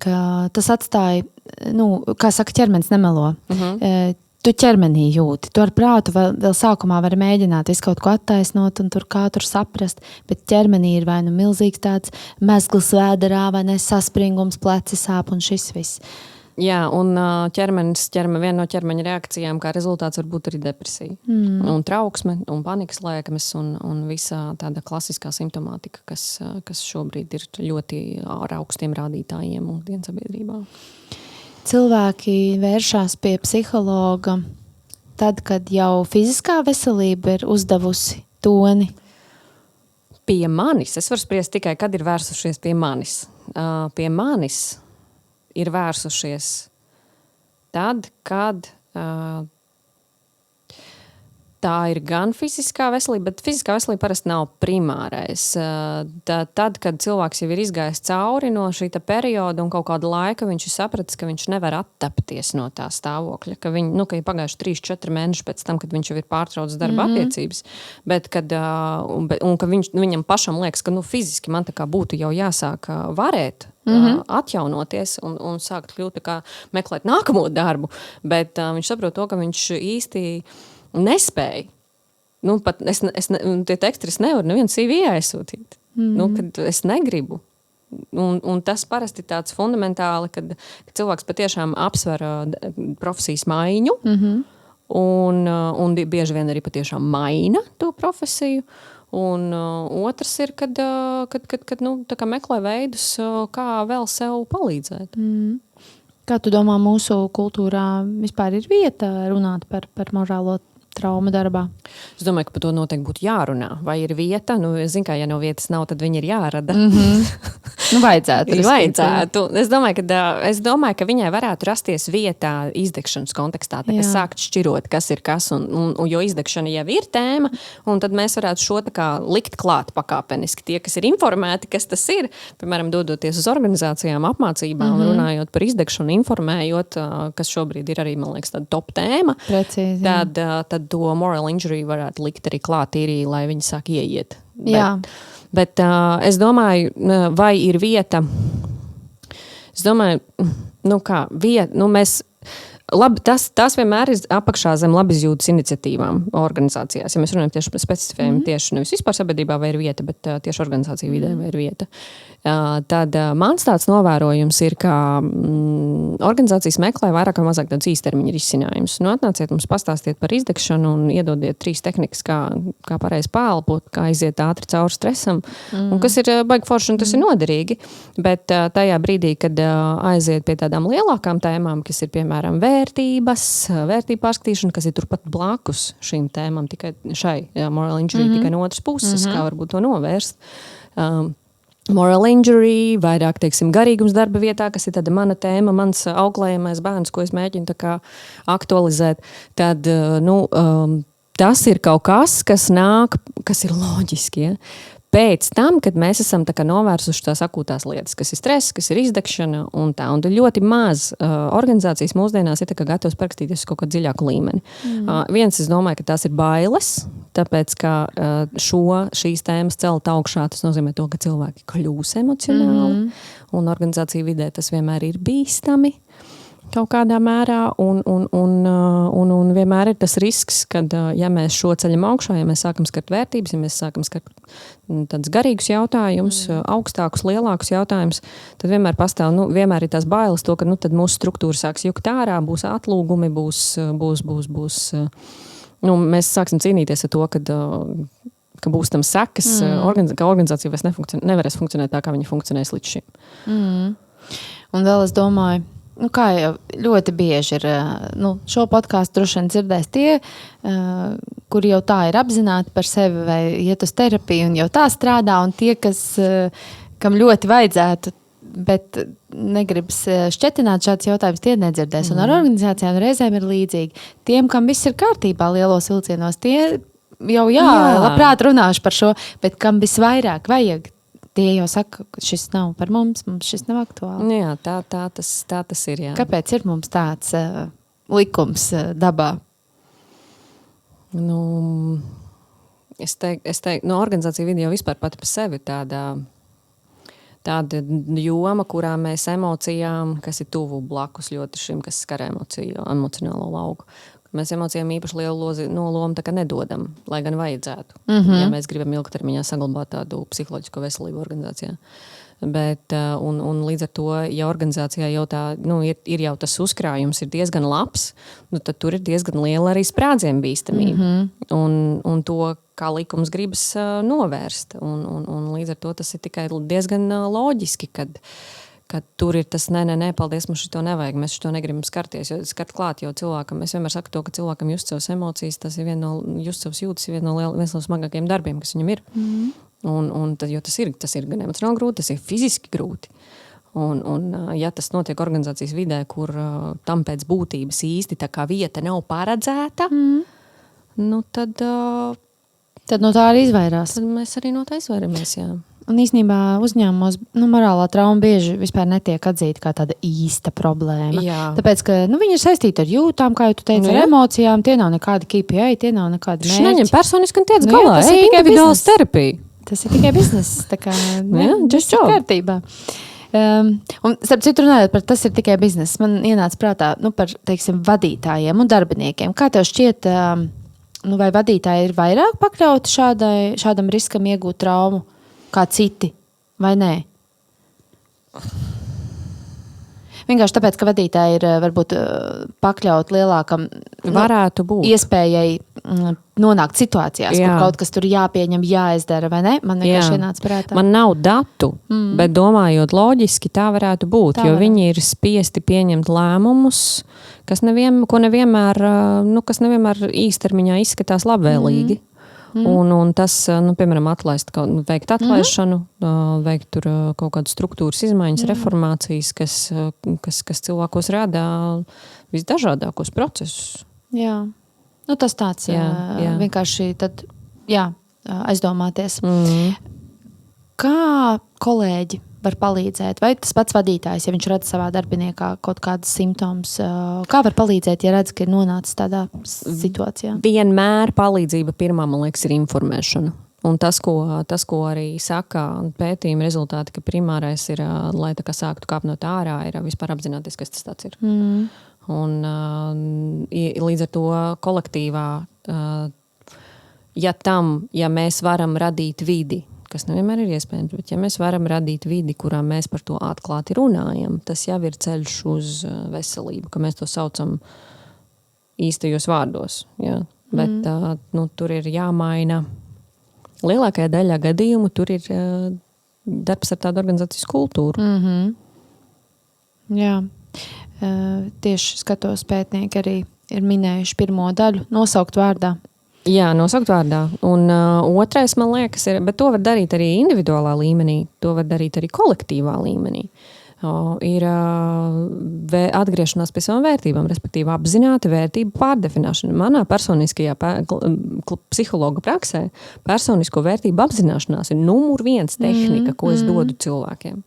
ka tas atstāja, kā saka, ķermenis nemelo. Tu ķermenī jūti. Tu ar prātu vēl sākumā vari mēģināt visu kaut ko attaisnot un tur saprast, bet ķermenī ir vai milzīgs tāds mezgls vēderā, vai ne saspringums, pleci sāp un šis viss. Jā, un viena no ķermeņa reakcijām, kā rezultāts var būt arī depresija. Un trauksme, un panikas lēkmes, un visā tāda klasiskā simptomātika, kas šobrīd ir ļoti ar augstiem rādītājiem mūsdienu sabiedrībā. Cilvēki vēršās pie psihologa tad, kad jau fiziskā veselība ir uzdevusi toni. Pie manis, es varu spriest tikai, kad ir vērsušies pie manis. Pie manis ir vērsušies tad, kad tā ir gan fiziskā veselība, bet fiziskā veselība parasti nav primārais. Tad, kad cilvēks jau ir izgājis cauri no šīta perioda un kaut kādu laiku viņš ir sapratis, ka viņš nevar attapties no tā stāvokļa, ka ir pagājuši 3-4 mēneši pēc tam, kad viņš jau ir pārtraucis darba attiecības, bet ka viņam pašam liekas, ka fiziski man tā kā būtu jau jāsāk varēt atjaunoties un sākt kļūt tā kā meklēt nākamo darbu, bet viņš saprot to, ka viņš īsti nespēja. Tie teksti es nevaru nevienu CV aizsūtīt. Kad es negribu. Un tas parasti tāds fundamentāli, kad cilvēks patiešām apsver profesijas maiņu un bieži vien arī patiešām maina to profesiju. Un otrs ir, kad tā kā meklē veidus, kā vēl sev palīdzēt. Kā tu domā, mūsu kultūrā vispār ir vieta runāt par morālo trauma darbā? Es domāju, ka par to noteikti būtu jārunā. Vai ir vieta? Nu, es zinu, ka ja no vietas nav, tad viņi ir jārada. Vajadzētu. Vajadzētu. Es domāju, ka viņai varētu rasties vietā izdegšanas kontekstā, tā, kas sākt šķirot, kas ir kas, un jo izdegšana jau ir tēma, un tad mēs varētu šo tā kā likt klāt pakāpeniski. Tie, kas ir informēti, kas tas ir, piemēram, dodoties uz organizācijām, apmācībām, runājot par izdegšanu, informējot, kas šobrīd ir arī, man liekas, tāda top tēma. Precīzi, tad to moral injury varētu likt arī klāt īrī, lai viņi sāk ieiet. Bet es domāju, vai ir vieta, es domāju, mēs, labi, tas vienmēr ir apakšā zem labizjūtas iniciatīvām organizācijās. Ja mēs runājam tieši par specifējumu, tieši nevis vispār sabiedrībā vai ir vieta, bet tieši organizāciju vidē vai ir vieta. Tad mans tāds novērojums ir, ka organizācijas meklē vairāk vai mazāk tāds īstermiņa risinājums. Nu, atnāciet mums pastāstiet par izdegšanu un iedodiet 3 tehnikas, kā pareizi pāelpot, kā iziet ātri cauri stresam, un kas ir baigi forši un tas ir noderīgi. Bet tajā brīdī, kad aiziet pie tādām lielākām tēmām, kas ir, piemēram, vērtību pārskatīšana, kas ir turpat blakus šīm tēmām, tikai šai moral injury, tikai no otras puses, kā varbūt to novērst. Moral injury, vairāk, teiksim, garīgums darba vietā, kas ir tāda mana tēma, mans auklējamais bērns, ko es mēģinu tā kā aktualizēt, tad, tas ir kaut kas nāk, kas ir loģiski, ja? Pēc tam, kad mēs esam tā kā novērsuši tās akūtās lietas, kas ir stress, kas ir izdegšana un tā. Un ļoti maz organizācijas mūsdienās ir tā kā gatavs parakstīties uz kaut kādu dziļāku līmeni. Viens, es domāju, ka tās ir bailes, tāpēc, ka šīs tēmas celt augšā, tas nozīmē to, ka cilvēki kļūs emocionāli, un organizācija vidē tas vienmēr ir bīstami kaut kādā mērā, un vienmēr ir tas risks, kad, ja mēs šo ceļam augšā, ja mēs sākam skart vērtības, ja mēs sākam skart tādus garīgus jautājumus, augstākus, lielākus jautājumus, tad vienmēr pastāv, vienmēr ir tās bailes to, ka, tad mūsu struktūra sāks jukt ārā, būs atlūgumi, būs mēs sāksim cīnīties ar to, ka būs tam sekas, ka organizācija vairs nevarēs funkcionēt tā, kā viņi funkcionēs līdz šim. Un vēl es domāju, kā jau ļoti bieži ir, šo podcastu droši vien dzirdēs tie, kuri jau tā ir apzināti par sevi vai iet uz terapiju un jau tā strādā, un tie, kam ļoti vajadzētu, bet negribas šķetināt šāds jautājums, tie nedzirdēs. Un ar organizācijām reizēm ir līdzīgi. Tiem, kam viss ir kārtībā lielos vilcienos, tie jau labprāt runāšu par šo, bet kam visvairāk vajag, tie jau saka, ka šis nav par mums šis nav aktuāli. Jā, tā tas ir, jā. Kāpēc ir mums tāds likums dabā? Es teiktu, organizācija vide jau vispār pati par sevi tāda joma, kurā mēs emocijām, kas ir tuvu blakus ļoti šim, kas skar emocionālo lauku. Mēs emocijām īpaši lielu lomu tā kā nedodam, lai gan vajadzētu, ja mēs gribam ilgtermiņā saglabāt tādu psiholoģisko veselību organizācijā. Bet, un līdz ar to, ja organizācijā jau ir jau tas uzkrājums ir diezgan labs, tad tur ir diezgan liela arī sprādzienu bīstamība. Un to, kā likums gribas novērst. Un līdz ar to tas ir tikai diezgan loģiski, kad tur ir tas, nē, paldies, mums šito nevajag, mēs šito negribam skarties, jo skart klāt jau cilvēkam. Es vienmēr saku to, ka cilvēkam just savas emocijas, tas ir just savas jūtas, viens no smagākajiem darbiem, kas viņam ir. Jo tas ir gan emocionāli grūti, tas ir fiziski grūti. Un ja tas notiek organizācijas vidē, kur tam pēc būtības īsti tā kā vieta nav paredzēta, tad no tā arī izvairās. Tad mēs arī no tā izvairamies, jā. Un īstenībā uzņēmumos morālā trauma bieži vispār netiek atzīta kā tāda īsta problēma. Jā. Tāpēc, ka viņi ir saistīti ar jūtām, kā jau tu teici, ar emocijām, tie nav nekādi KPI, tie nav nekādi mērķi. Neņem personiski un tiec galā, tas ir tikai individuāls terapija. Tas ir tikai bizness, tā kā just ir kārtībā. Un starp citu runājot par tas ir tikai bizness, man ienāca prātā par, teiksim, vadītājiem un darbiniekiem. Kā tev šķiet, vai vadītāji ir vairāk pakļauti šādam riskam iegūt traumu kā citi, vai nē? Vienkārši tāpēc, ka vadītāji ir varbūt pakļaut lielākam varētu būt iespējai nonākt situācijās, kur kaut kas tur jāpieņem, jāizdara, vai ne? Man vienkārši ienāca prātā. Man nav datu, bet domājot loģiski, tā varētu būt, jo viņi ir spiesti pieņemt lēmumus, kas nevienmēr īstermiņā izskatās labvēlīgi. Un tas, piemēram, veikt atlaišanu, veikt tur kaut kādu struktūras izmaiņas, reformācijas, kas cilvēkos rada visdažādākos procesus. Jā. Tas tāds vienkārši tad, aizdomāties. Kā kolēģi var palīdzēt? Vai tas pats vadītājs, ja viņš redz savā darbiniekā kaut kādas simptomus, kā var palīdzēt, ja redz, ka ir nonācis tādā situācijā? Vienmēr palīdzība pirmā, man liekas, ir informēšana. Un tas, ko arī saka pētījuma rezultāti, ka primārais ir, lai tā kā sāktu kāpt no tā ārā, ir vispār apzināties, kas tas tāds ir. Un līdz ar to kolektīvā, ja mēs varam radīt vidi, kas nevienmēr ir iespējams, bet ja mēs varam radīt vidi, kurā mēs par to atklāti runājam, tas jau ir ceļš uz veselību, ka mēs to saucam īstajos vārdos. Ja? Bet tur ir jāmaina. Lielākajā daļā gadījumu tur ir darbs ar tādu organizācijas kultūru. Jā. Tieši skatos pētnieki arī ir minējuši pirmo daļu nosaukt vārdā. Jā, nosaukt vārdā. Un otrais, man liekas, ir, bet to var darīt arī individuālā līmenī, to var darīt arī kolektīvā līmenī. Ir atgriešanās pie savām vērtībām, respektīvi apzināta vērtību pārdefinēšana. Manā personiskajā psihologa praksē personisko vērtību apzināšanās ir numur 1 tehnika, ko es dodu cilvēkiem.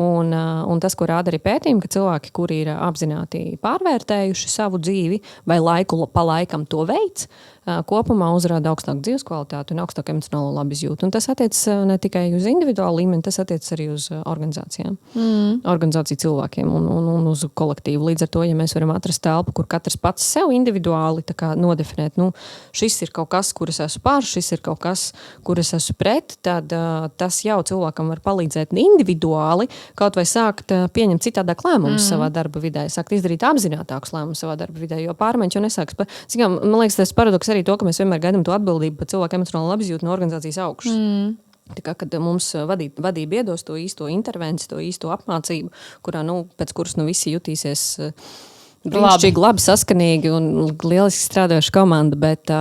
Un tas, ko rāda arī pētījumi, ka cilvēki, kuri ir apzināti pārvērtējuši savu dzīvi vai laiku pa laikam to veids, kopumā uzrāda augstāku dzīves kvalitāti un augstāku emocionālo labizjūtu. Un tas attiecas ne tikai uz individuālu līmeni, tas attiecas arī uz organizācijām, organizāciju cilvēkiem un uz kolektīvu. Līdz ar to, ja mēs varam atrast telpu, kur katrs pats sev individuāli tā kā nodefinēt, šis ir kaut kas, kur es esmu pār, šis ir kaut kas, kur es esmu pret, tad tas jau cilvēkam var palīdzēt individuāli, kaut vai sākt pieņemt citādāk lēmumus savā darba vidē, sākt izdarīt apzinātākus lēmumus savā darba vidē, jo pārmaiņas jau nesāks. Man liekas, tas paradoks arī to, ka mēs vienmēr gaidām to atbildību par cilvēku emocionālo labizjūtu no organizācijas augšas. Tā kā, kad mums vadība iedos to īsto intervenciju, to īsto apmācību, kurā, pēc kuras visi jutīsies brīnišķīgi, labi saskanīgi un lieliski strādājuši komanda, bet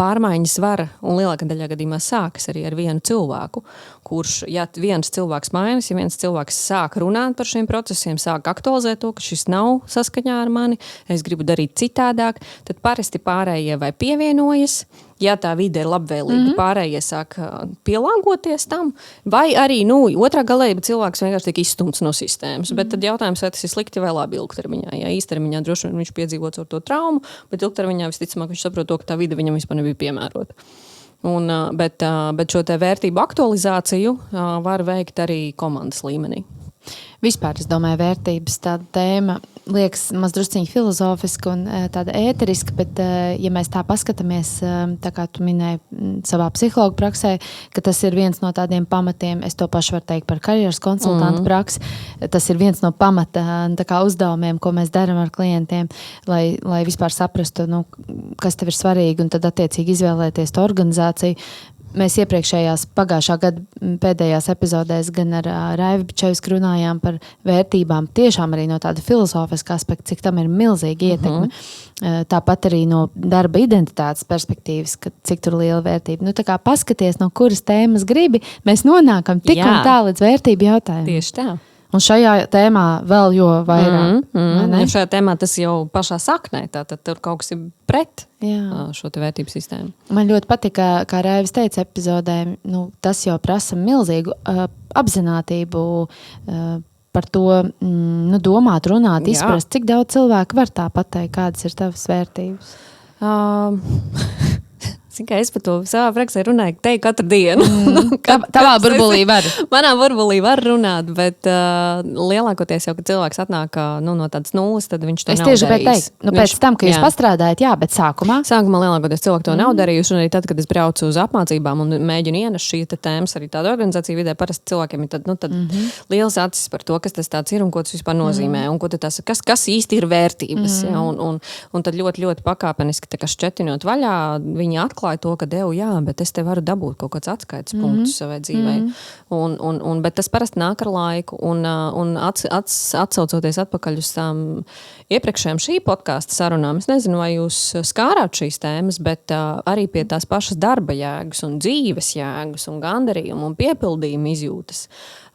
pārmaiņas var un lielākā daļā gadījumā sākas arī ar vienu cilvēku, kurš, ja viens cilvēks mainās, ja viens cilvēks sāk runāt par šiem procesiem, sāk aktualizēt to, ka šis nav saskaņā ar mani, es gribu darīt citādāk, tad parasti pārējie vai pievienojas, ja tā vide ir labvēlīga, pārējie sāk pielāgoties tam, vai arī, otrā galējība cilvēks vienkārši tiek izstumts no sistēmas, bet tad jautājums, vai tas ir slikti vai labi ilgtermiņā. Ja īstermiņā droši vien viņš piedzīvots ar to traumu, bet ilgtermiņā visticamāk viņš saprot to, ka tā vide viņam vispār nebija piemērota. Bet šo te vērtību aktualizāciju var veikt arī komandas līmenī. Vispār, es domāju, vērtības tāda tēma liekas mazdrusciņi filozofiska un tāda ēteriska, bet ja mēs tā paskatāmies, tā kā tu minēji savā psihologa praksē, ka tas ir viens no tādiem pamatiem, es to pašu varu teikt par karjeras konsultantu praksi, tas ir viens no pamata tā kā uzdevumiem, ko mēs darām ar klientiem, lai vispār saprastu, kas tev ir svarīgi un tad attiecīgi izvēlēties to organizāciju. Mēs pagājušā gada pēdējās epizodēs gan ar Raivi Bičevsku runājām par vērtībām, tiešām arī no tāda filozofiska aspekta, cik tam ir milzīga ietekme. Tāpat arī no darba identitātes perspektīvas, cik tur liela vērtība. Tā kā paskaties, no kuras tēmas gribi, mēs nonākam tik un tā līdz vērtību jautājumu. Tieši tā. Un šajā tēmā vēl jo vairāk. Ja šajā tēmā tas jau pašā saknē, tātad tur kaut kas ir pret šo te vērtību sistēmu. Man ļoti patika, kā Raivis teica epizodē, tas jau prasa milzīgu apzinātību par to domāt, runāt, izprast, cik daudz cilvēku var tā pateikt, kādas ir tavas vērtības. Es par to savā praksē runāju, teju katru dienu. Tavā burbulī var. Manā burbulī var runāt, bet lielākoties jau, kad cilvēks atnāk no tādas nulles, tad viņš to nav darījis. Es tieši gribēju teikt, pēc tam, ka jūs pastrādājat, jā, bet sākumā lielākoties cilvēki to nav darījuši, un arī tad, kad es braucu uz apmācībām un mēģinu ienest šī tēmas arī tāda organizācija vidē, parasti cilvēkiem ir tad liels acis par to, kas tas tāds ir un ko tas vispār nozīmē, un ko tas, kas īsti ir vērtības. Ja, un tad ļoti, ļoti pakāpeniski šķetinot vaļā, viņi atklāja to, ka bet es te varu dabūt kaut kāds atskaites punktus savai dzīvei. Bet tas parasti nāk ar laiku. Un atsaucoties atpakaļ uz tām iepriekšējām šī podkāsta sarunām, es nezinu, vai jūs skārāt šīs tēmas, bet arī pie tās pašas darba jēgas un dzīves jēgas un gandarījuma un piepildījuma izjūtas.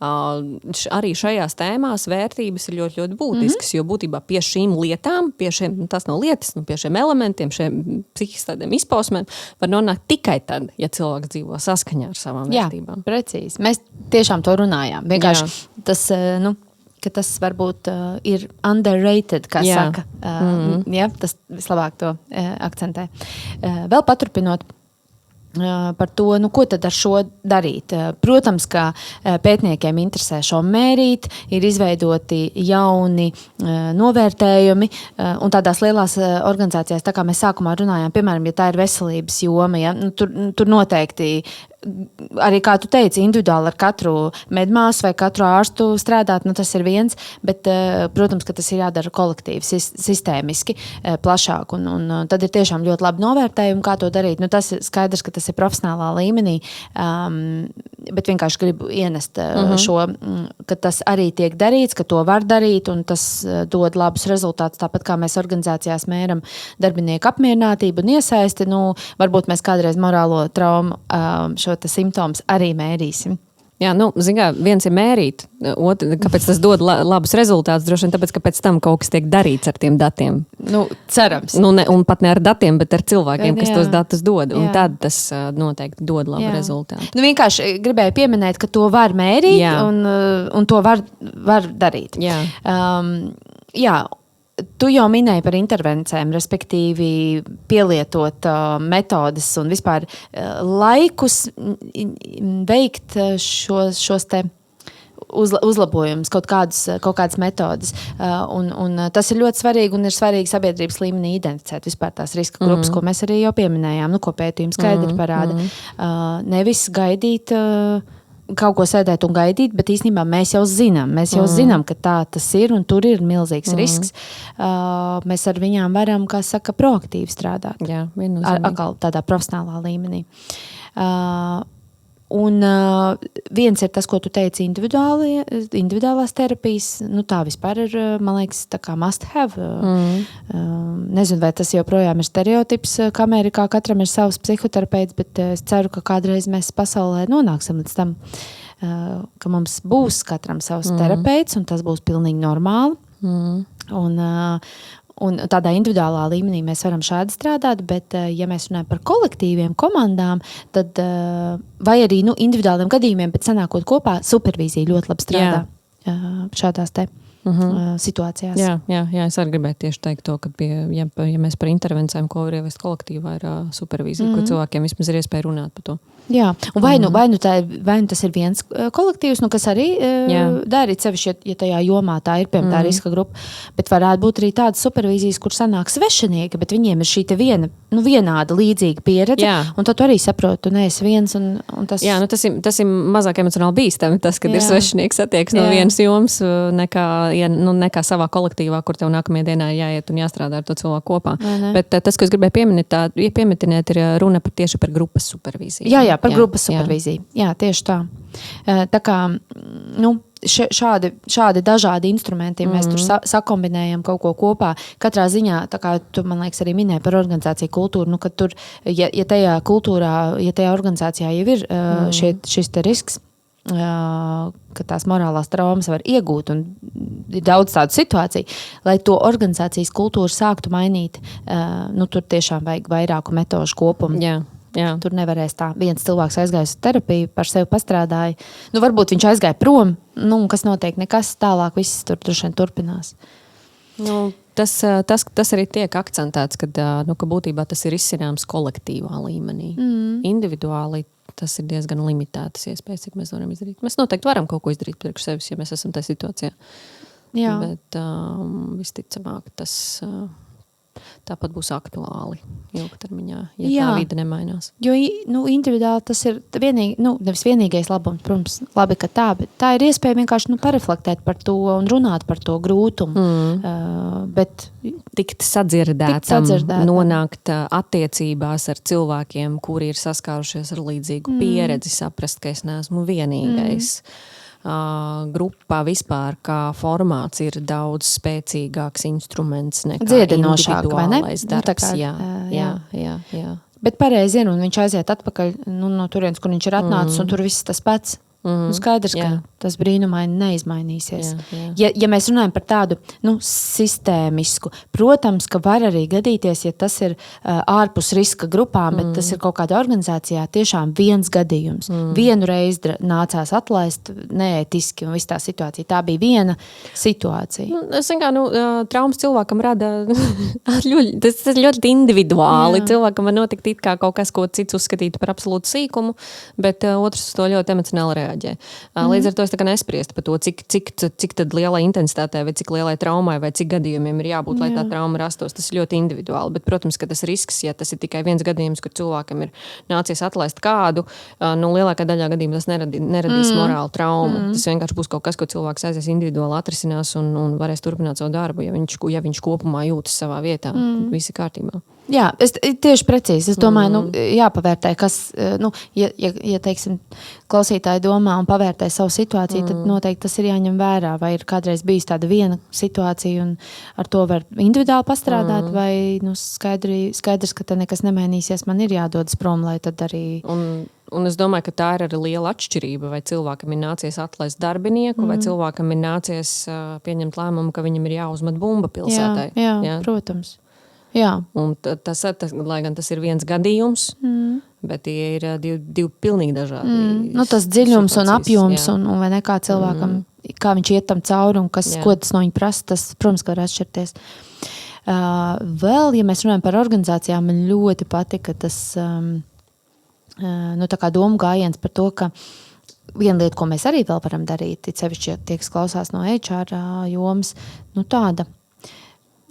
Arī šajās tēmās vērtības ir ļoti, ļoti būtiskas, jo būtībā pie šīm lietām, tas nav lietas, pie šiem elementiem, šiem psihiski tādiem izpausmēm var nonākt tikai tad, ja cilvēks dzīvo saskaņā ar savām vērtībām. Jā, precīzi. Mēs tiešām to runājām. Vienkārši tas, ka tas varbūt ir underrated, kā saka. Ja, tas vislabāk to akcentē. Vēl paturpinot par to, ko tad ar šo darīt. Protams, ka pētniekiem interesē šo mērīt, ir izveidoti jauni novērtējumi, un tādās lielās organizācijās, tā kā mēs sākumā runājām, piemēram, ja tā ir veselības joma, ja, tur noteikti arī, kā tu teici, individuāli ar katru medmāsu vai katru ārstu strādāt, tas ir viens, bet, protams, ka tas ir jādara kolektīvi, sistēmiski, plašāk, un tad ir tiešām ļoti labi novērtējumi, kā to darīt. Tas ir skaidrs, ka tas ir profesionālā līmenī, bet vienkārši gribu ienest šo, ka tas arī tiek darīts, ka to var darīt, un tas dod labus rezultātus, tāpat kā mēs organizācijās mēram darbinieku apmierinātību un iesaisti, varbūt mēs kādreiz morālo traumu šo simptomus arī mērīsim. Jā, viens ir mērīt, kāpēc tas dod labus rezultātus, droši vien tāpēc, ka pēc tam kaut kas tiek darīts ar tiem datiem. Cerams. Un pat ne ar datiem, bet ar cilvēkiem, kas tos datus dod, un tad tas noteikti dod labu rezultātu. Vienkārši gribēju pieminēt, ka to var mērīt, un to var darīt. Jā. Tu jau minēji par intervencēm, respektīvi pielietot metodes un vispār laikus veikt šos te uzlabojumus, kaut kādas metodes. Un tas ir ļoti svarīgi un ir svarīgi sabiedrības līmenī identificēt vispār tās riska grupas, ko mēs arī jau pieminējām, ko pētījums skaidri parāda. Nevis gaidīt kaut ko sēdēt un gaidīt, bet īstenībā mēs jau zinām, ka tā tas ir un tur ir milzīgs risks. Mēs ar viņām varam, kā saka, proaktīvi strādāt. Jā, viennozīmīgi. Atkal tādā profesionālā līmenī. Un viens ir tas, ko tu teici, individuālās terapijas. Tā vispār ir, man liekas, tā kā must have. Nezinu, vai tas joprojām ir stereotips, ka Amerikā katram ir savs psihoterapeits, bet es ceru, ka kādreiz mēs pasaulē nonāksim līdz tam, ka mums būs katram savs terapeits, un tas būs pilnīgi normāli. Un tādā individuālā līmenī mēs varam šādi strādāt, bet, ja mēs runājam par kolektīviem, komandām, tad, vai arī individuāliem gadījumiem, bet sanākot kopā, supervīzija ļoti labi strādā šādās te situācijās. Jā, es arī gribētu tieši teikt to, ka ja mēs par intervencēm, ko var ievest kolektīvā, ir supervīzija, ko cilvēkiem vismaz ir iespēja runāt par to. Jā, un vai nu tas ir viens kolektīvs, kas arī dara sevišķi, ja tajā jomā tā ir, piemēram, tā riska grupa, bet varētu būt arī tādas supervīzijas, kur sanāk svešinieki, bet viņiem ir šī te vienāda līdzīga pieredze, un tad tu arī saproti, tu neesi viens, un tas... Jā, tas ir mazāk emocionāli bīstami, tas, kad ir svešinieks satiekas no vienas jomas, nekā savā kolektīvā, kur tev nākamajā dienā jāiet un jāstrādā ar to cilvēku kopā. Bet tas, ko es gribēju pieminēt, ir runa tieši par grupas supervīziju. Jā, par grupas supervīziju. Jā, tieši tā. Tā kā, šādi dažādi instrumenti, mēs tur sakombinējam kaut ko kopā. Katrā ziņā, tā kā tu, man liekas, arī minēji par organizāciju kultūru, ka tur, ja tajā kultūrā, ja tajā organizācijā jau ir šis te risks, ka tās morālās traumas var iegūt un ir daudz tādu situāciju, lai to organizācijas kultūru sāktu mainīt, tur tiešām vajag vairāku metožu kopumu. Jā. Tur nevarēs tā. Viens cilvēks aizgāja uz terapiju, par sevi pastrādāja. Varbūt viņš aizgāja prom, un kas notiek, nekas tālāk, viss tur droši vien turpinās. tas arī tiek akcentēts, ka būtībā tas ir izcināms kolektīvā līmenī. Individuāli tas ir diezgan limitētas iespējas, cik mēs varam izdarīt. Mēs noteikti varam kaut ko izdarīt priekš sevis, ja mēs esam tajā situācijā. Jā. Bet visticamāk tas tāpat būs aktuāli ilgtermiņā, ja tā vide nemainās. Jo individuāli tas ir nevis vienīgais labums, protams, labi, ka tā, bet tā ir iespēja vienkārši reflektēt par to un runāt par to grūtumu. Bet tikt sadzirdētam, nonākt attiecībās ar cilvēkiem, kuri ir saskārušies ar līdzīgu pieredzi, saprast, ka es neesmu vienīgais. Grupā vispār kā formāts ir daudz spēcīgāks instruments nekā individuālais darbs. Jā. Bet pareizi ir, un viņš aiziet atpakaļ no turienes, kur viņš ir atnācis, un tur viss tas pats. Skaidrs, ka tas brīnumaini neizmainīsies. Ja mēs runājam par tādu sistēmisku, protams, ka var arī gadīties, ja tas ir ārpus riska grupām, bet tas ir kaut kādā organizācijā tiešām viens gadījums. Vienu reizi nācās atlaist neētiski un viss tā situācija. Tā bija viena situācija. Es traumas cilvēkam rada tas ir ļoti individuāli. Cilvēkam var notikt it kā kaut kas, ko cits uzskatītu par absolūtu sīkumu, bet otrs to ļoti emocionāli reaģē. Līdz ar to es tā kā nespriestu par to, cik tad lielai intensitātei vai cik lielai traumai vai cik gadījumiem ir jābūt, lai tā trauma rastos. Tas ir ļoti individuāli, bet, protams, ka tas risks, ja tas ir tikai viens gadījums, kur cilvēkam ir nācies atlaist kādu, lielākā daļā gadījumā tas neradīs morālu traumu. Tas vienkārši būs kaut kas, ko cilvēks aizies individuāli atrisinās un varēs turpināt savu darbu, ja viņš kopumā jūtas savā vietā. Visi kārtībā. Jā, es tieši precīzi. Es domāju, jāpavērtē, kas, ja teiksim, klausītāji domā un pavērtē savu situāciju, tad noteikti tas ir jāņem vērā. Vai ir kādreiz bijis tāda viena situācija un ar to var individuāli pastrādāt, vai skaidrs, ka te nekas nemainīsies, man ir jādodas prom, lai tad arī... Un es domāju, ka tā ir arī liela atšķirība, vai cilvēkam ir nācies atlaist darbinieku, vai cilvēkam ir nācies pieņemt lēmumu, ka viņam ir jāuzmet bumba pilsētai. Jā, protams. Jā. Un tas, lai gan tas ir viens gadījums, bet tie ir divi pilnīgi dažādi. Tas dziļums un apjoms un vai ne kā cilvēkam, kā viņš iet tam cauri un ko tas no viņa prasa, tas, protams, ka var atšķirties. Vēl, ja mēs runājam par organizācijām, man ļoti patika tas tā kā domu gājiens par to, ka viena lieta, ko mēs arī vēl varam darīt, sevišķi, tie, kas klausās no HR jomas, tāda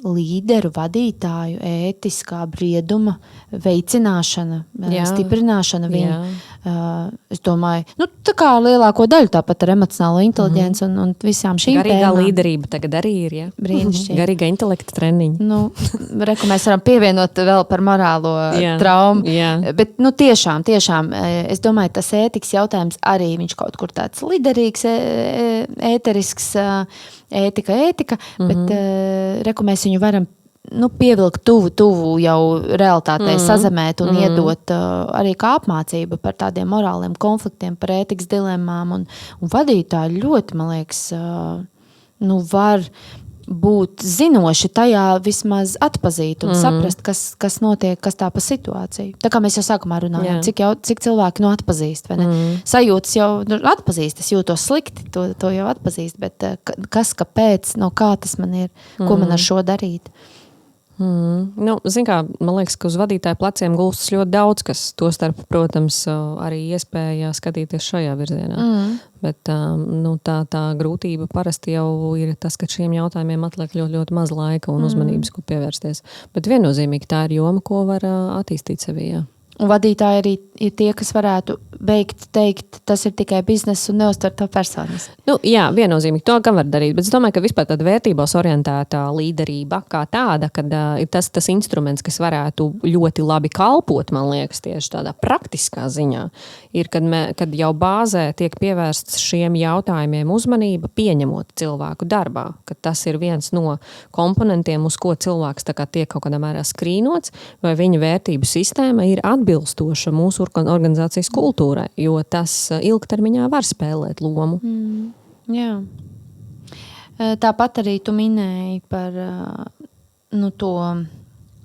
līderu, vadītāju, ētiskā brieduma veicināšana, stiprināšana viņu. Es domāju, tā kā lielāko daļu tāpat ar emocionālo inteliģenci un visām šīm Garīgā tēmām. Garīgā līderība tagad arī ir, ja? Brīnišķīgi. Garīga intelekta treniņi. Mēs varam pievienot vēl par morālo traumu. Bet, tiešām, es domāju, tas ētikas jautājums arī viņš kaut kur tāds liderīgs, ēterisks, ētika, bet mēs viņu varam pievilkt tuvu jau realitātei, sazemēt un iedot arī kā apmācība par tādiem morāliem konfliktiem, par ētikas dilemmām un vadītāji ļoti, man liekas, var būt zinoši tajā vismaz atpazīt un saprast, kas notiek, kas tā pa situāciju. Tā kā mēs jau sākumā runājām, cik cilvēki atpazīst, vai ne? Sajūtas jau atpazīst, es jūtos slikti, to jau atpazīst, bet kāpēc, kā tas man ir, ko man ar šo darīt? Zin kā, man liekas, ka uz vadītāju pleciem gulstas ļoti daudz, kas to starp, protams, arī iespēja skatīties šajā virzienā. Bet tā grūtība parasti jau ir tas, ka šiem jautājumiem atliek ļoti, ļoti maz laika un uzmanības, ko pievērsties. Bet viennozīmīgi tā ir joma, ko var attīstīt sevī. Un vadītāji arī ir tie, kas varētu teikt, tas ir tikai bizness un neuztver to personis. Jā, viennozīmīgi to gan var darīt, bet es domāju, ka vispār tāda vērtībās orientēta līderība kā tāda, kad ir tas instruments, kas varētu ļoti labi kalpot, man liekas, tieši tādā praktiskā ziņā, ir, kad jau bāzē tiek pievērsts šiem jautājumiem uzmanība, pieņemot cilvēku darbā, ka tas ir viens no komponentiem, uz ko cilvēks tā kā tiek kaut kādā mērā skrīnots, vai viņa vērtību sistēma ir atbilstoša mūsu organizācijas kultūrai, jo tas ilgtermiņā var spēlēt lomu. Jā. Tāpat arī tu minēji par to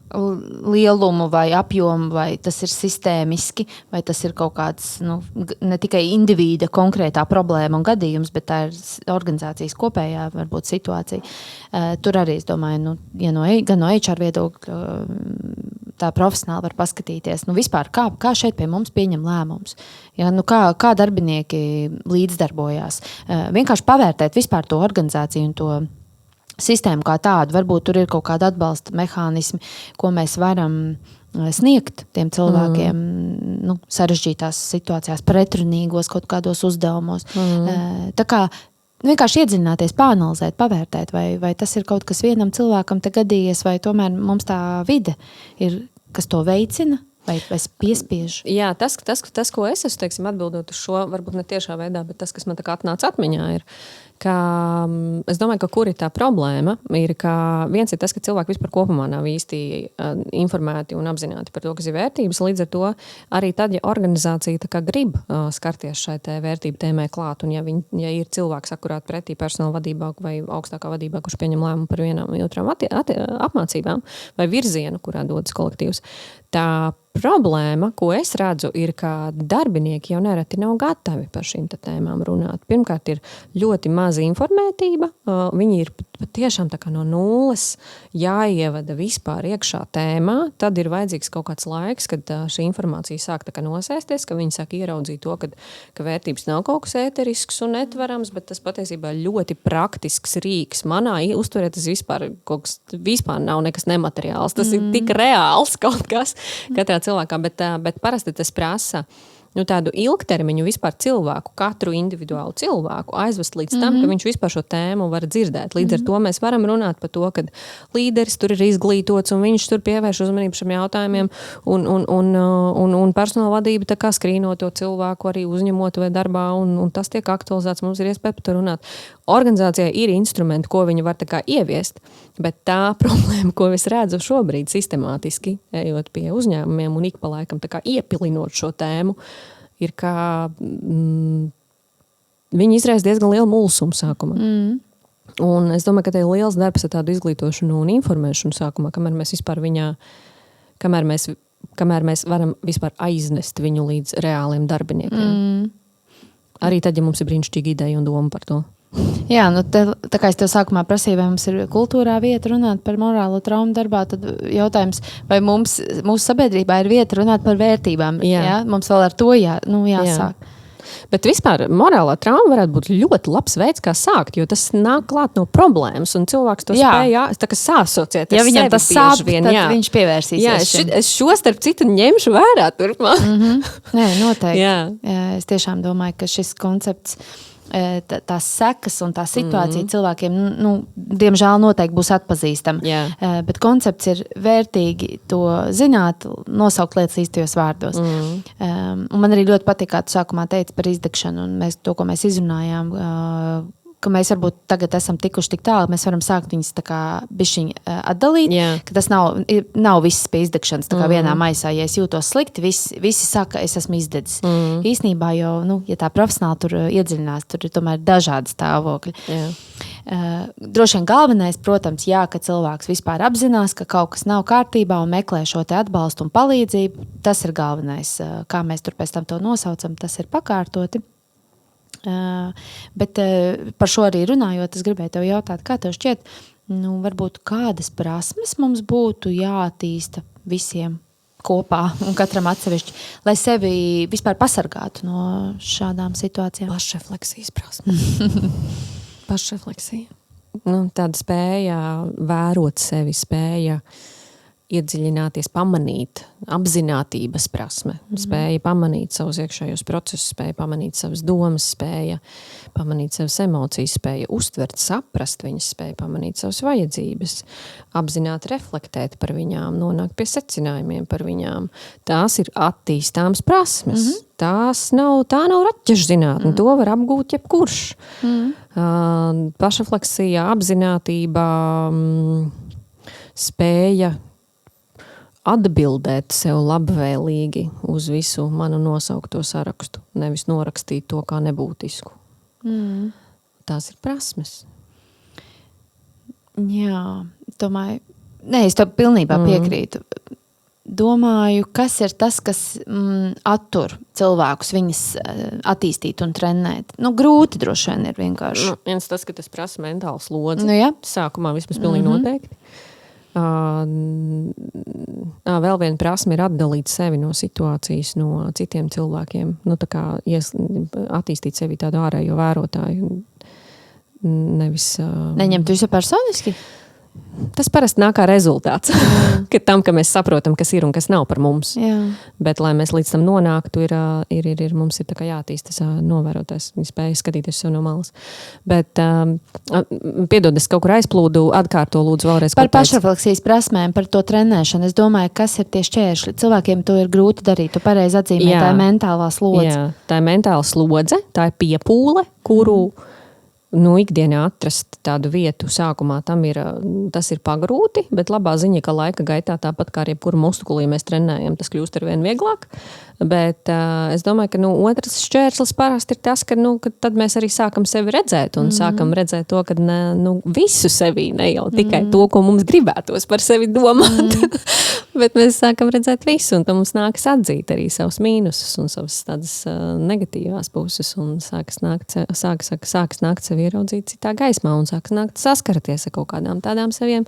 lielumu vai apjomu, vai tas ir sistēmiski, vai tas ir kaut kāds ne tikai individa konkrētā problēma un gadījums, bet tā ir organizācijas kopējā varbūt situācija. Tur arī, es domāju, ja gan no HR viedokļa tā profesionāli var paskatīties, vispār kā šeit pie mums pieņem lēmumus, ja, kā darbinieki līdzdarbojās. Vienkārši pavērtēt vispār to organizāciju un to sistēmu kā tādu. Varbūt tur ir kaut kāda atbalsta mehānismi, ko mēs varam sniegt tiem cilvēkiem sarežģītās situācijās, pretrunīgos kaut kādos uzdevumos. Tā kā vienkārši iedziļināties, pāanalizēt, pavērtēt, vai tas ir kaut kas vienam cilvēkam te gadījies, vai tomēr mums tā vide ir, kas to veicina, vai piespiež. Jā, tas, ko es esmu, teiksim, atbildot uz šo, varbūt ne tiešā veidā, bet tas, kas man tā kā atnāca atmiņā, ir, ka es domāju, ka kur ir tā problēma, ir, ka viens ir tas, ka cilvēki vispār kopumā nav īsti informēti un apzināti par to, kas ir vērtības. Līdz ar to arī tad, ja organizācija tā kā grib skarties šai te vērtību tēmai klāt, un ja ir cilvēks akurāt pretī personāla vadībā vai augstākā vadībā, kurš pieņem lēmumu par vienām vai otrām apmācībām vai virzienu, kurā dodas kolektīvs, tā problēma, ko es redzu, ir, ka darbinieki jau nereti nav gatavi par šīm tēmām runāt. Pirmkārt, ir ļoti maza informētība. Viņi ir patiešām tā kā no nulles jāievada vispār iekšā tēmā. Tad ir vajadzīgs kaut kāds laiks, kad šī informācija sāk tā kā nosēsties, ka viņi sāk ieraudzīt to, ka vērtības nav kaut kas ēterisks un netverams, bet tas patiesībā ļoti praktisks rīks. Manā uztverē tas vispār nav nekas nemateriāls. Tas ir tik reāls kaut kas katrā cilvēkā, bet parasti tas prasa tādu ilgtermiņu vispār cilvēku, katru individuālu cilvēku aizvest līdz tam, ka viņš vispār šo tēmu var dzirdēt. Līdz ar to mēs varam runāt par to, ka līderis tur ir izglītots un viņš tur pievērš uzmanību šiem jautājumiem un personāla vadība tā kā skrīnot to cilvēku arī uzņemot vai darbā un tas tiek aktualizēts, mums ir iespēja par to runāt. Organizācijai ir instrumenti, ko viņi var tā kā ieviest, bet tā problēma, ko es redzu šobrīd sistemātiski, ejot pie uzņēmumiem un ik pa laikam tā kā iepilinot šo tēmu, ir, ka viņi izraisa diezgan lielu mulsumu sākumā. Un es domāju, ka te ir liels darbs ar tādu izglītošanu un informēšanu sākumā, kamēr mēs vispār kamēr mēs varam vispār aiznest viņu līdz reāliem darbiniekiem. Arī tad, ja mums ir brīnišķīga ideja un doma par to. Jā, tā kā es tev sākumā prasīju, vai mums ir kultūrā vieta runāt par morālo traumu darbā, tad jautājums, vai mūsu sabiedrībā ir vieta runāt par vērtībām. Jā? Mums vēl ar to jāsāk. Jā. Bet vispār morālā trauma varētu būt ļoti labs veids, kā sākt, jo tas nāk klāt no problēmas, un cilvēks to spēja sāsociēt. Ja viņam tas sāp, tad viņš pievērsīsies. Es šo starp citu ņemšu vērā turpmāk. Nē, noteikti. Jā, es tiešām domāju, ka šis koncepts, tās sekas un tā situācija cilvēkiem, diemžēl noteikti būs atpazīstama. Bet koncepts ir vērtīgi to zināt, nosaukt lietas īstajos vārdos. Un man arī ļoti patīk, kā tu sākumā teici par izdegšanu, un to, ko mēs izrunājām, ka mēs varbūt tagad esam tikuši tik tālu, mēs varam sākt viņas tā kā bišķiņ atdalīt, ka tas nav viss pie izdegšanas, tā kā vienā maisā. Ja es jūtos slikti, visi saka, es esmu izdedzis. Īsnībā jau, ja tā profesionāli tur iedziļinās, tur ir tomēr dažādi stāvokļi. Droši vien galvenais, protams, ka cilvēks vispār apzinās, ka kaut kas nav kārtībā un meklē šo te atbalstu un palīdzību. Tas ir galvenais. Kā mēs tur pēc tam to nosaucam, tas ir pakārtoti. Bet par šo arī runājot, es gribēju tev jautāt, kā tev šķiet, varbūt kādas prasmes mums būtu jāattīsta visiem kopā un katram atsevišķi, lai sevi vispār pasargātu no šādām situācijām? Pašrefleksijas prasmes. Pašrefleksija. Tāda spēja vērot sevi, spēja iedziļināties, pamanīt, apzinātības prasme, spēja pamanīt savus iekšējos procesus, spēja pamanīt savas domas, spēja pamanīt savas emocijas, spēja uztvert, saprast viņas, spēja pamanīt savas vajadzības, apzināt, reflektēt par viņām, nonākt pie secinājumiem par viņām. Tās ir attīstāmas prasmes. Tā nav raķešu zinātne, to var apgūt jebkurš. Pašrefleksija, apzinātība, spēja atbildēt sev labvēlīgi uz visu manu nosaukto sarakstu, nevis norakstīt to kā nebūtisku. Tās ir prasmes. Jā, domāju, Nē, es tev pilnībā piekrītu. Domāju, kas ir tas, kas attur cilvēkus viņas attīstīt un trenēt. Grūti droši vien ir vienkārši. Viens tas, ka tas prasa mentālu slodzi. Jā. Sākumā vismaz pilnīgi noteikti. Vēl viena prasme ir atdalīt sevi no situācijas, no citiem cilvēkiem. Tā kā attīstīt sevi tādu ārējo vērotāju. Nevis... Neņemt visu personiski? Tas parasti nāk kā rezultāts. Ka mēs saprotam, kas ir un kas nav par mums. Jā. Bet, lai mēs līdz tam nonāktu, mums ir tā kā jātīst tas novērotājs. Viņi spēja skatīties sev no malas. Bet, piedod, es kaut kur aizplūdu, atkārto lūdzu vēlreiz. Par pašrefleksijas prasmēm, par to trenēšanu. Es domāju, kas ir tie šķēršļi. Cilvēkiem to ir grūti darīt. Tu pareizi atzīmē, tā ir mentālā slodze. Jā, tā ir mentāla slodze, tā ir piepūle, kuru... ikdienā atrast tādu vietu sākumā tas ir pagrūti, bet labā ziņa, ka laika gaitā tāpat kā ar jebkuru muskuli mēs trenējam, tas kļūst arvien vieglāk. Bet es domāju, ka otrs šķērslis parasti ir tas, ka tad mēs arī sākam sevi redzēt un sākam redzēt to, ka visu sevī, ne jau tikai to, ko mums gribētos par sevi domāt, bet mēs sākam redzēt visu un tad mums nākas atzīt arī savus mīnusus un savas tādas negatīvās puses un sākas nākt sevi ieraudzīt citā gaismā un sākas nākt saskarties ar kaut kādām tādām saviem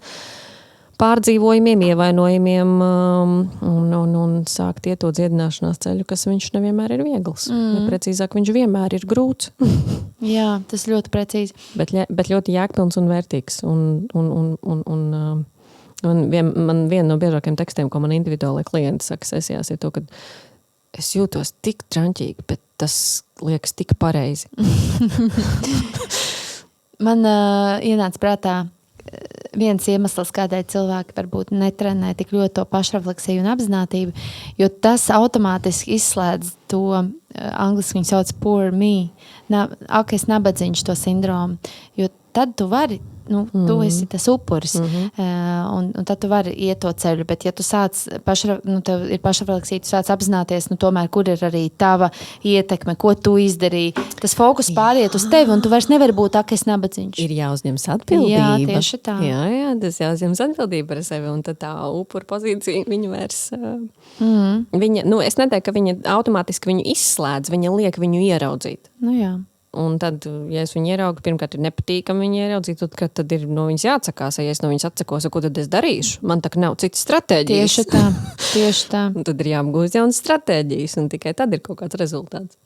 pārdzīvojumiem, ievainojumiem un sākt iet to dziedināšanās ceļu, kas viņš nevienmēr ir viegls. Ja precīzāk, viņš vienmēr ir grūts. Jā, tas ļoti precīzi. Bet ļoti jēgpilns un vērtīgs. Man viena no biežākajiem tekstiem, ko man individuāli klienti saka sesijās, ir to, ka es jūtos tik traņķīgi, bet tas liekas tik pareizi. Man ienāca prātā viens iemesls, kādēļ cilvēki varbūt netrenē tik ļoti to pašrefleksiju un apzinātību, jo tas automātiski izslēdz to, angliski viņi sauc poor me, es nabadzīņš to sindromu, jo tad tu vari, tu esi tas upuris, un tad tu vari iet to ceļu, bet ja tu sāc, tev ir pašrefleksija, tu sāc apzināties, tomēr, kur ir arī tava ietekme, ko tu izdarīji, tas fokus pāriet uz tevi, un tu vairs nevari būt, es nabadzīņš. Ir jāuzņems atbildība. Jā, tieši tā. Jā, tas jāuzņems atbildība par sevi, un tad tā upura pozīcija, viņa vairs, viņa, es neteiktu, ka viņa automātiski viņu izslēdz, viņa liek viņu ieraudzīt. Jā. Un tad, ja es viņu ieraugu, pirmkārt ir nepatīkami viņu ieraudzīt, tad ir no viņas jāatsakās, ja es no viņas atsakos, ko tad es darīšu? Man tā nav citas stratēģijas. Tieši tā. Un tad ir jāapgūst jaunas stratēģijas, un tikai tad ir kaut kāds rezultāts.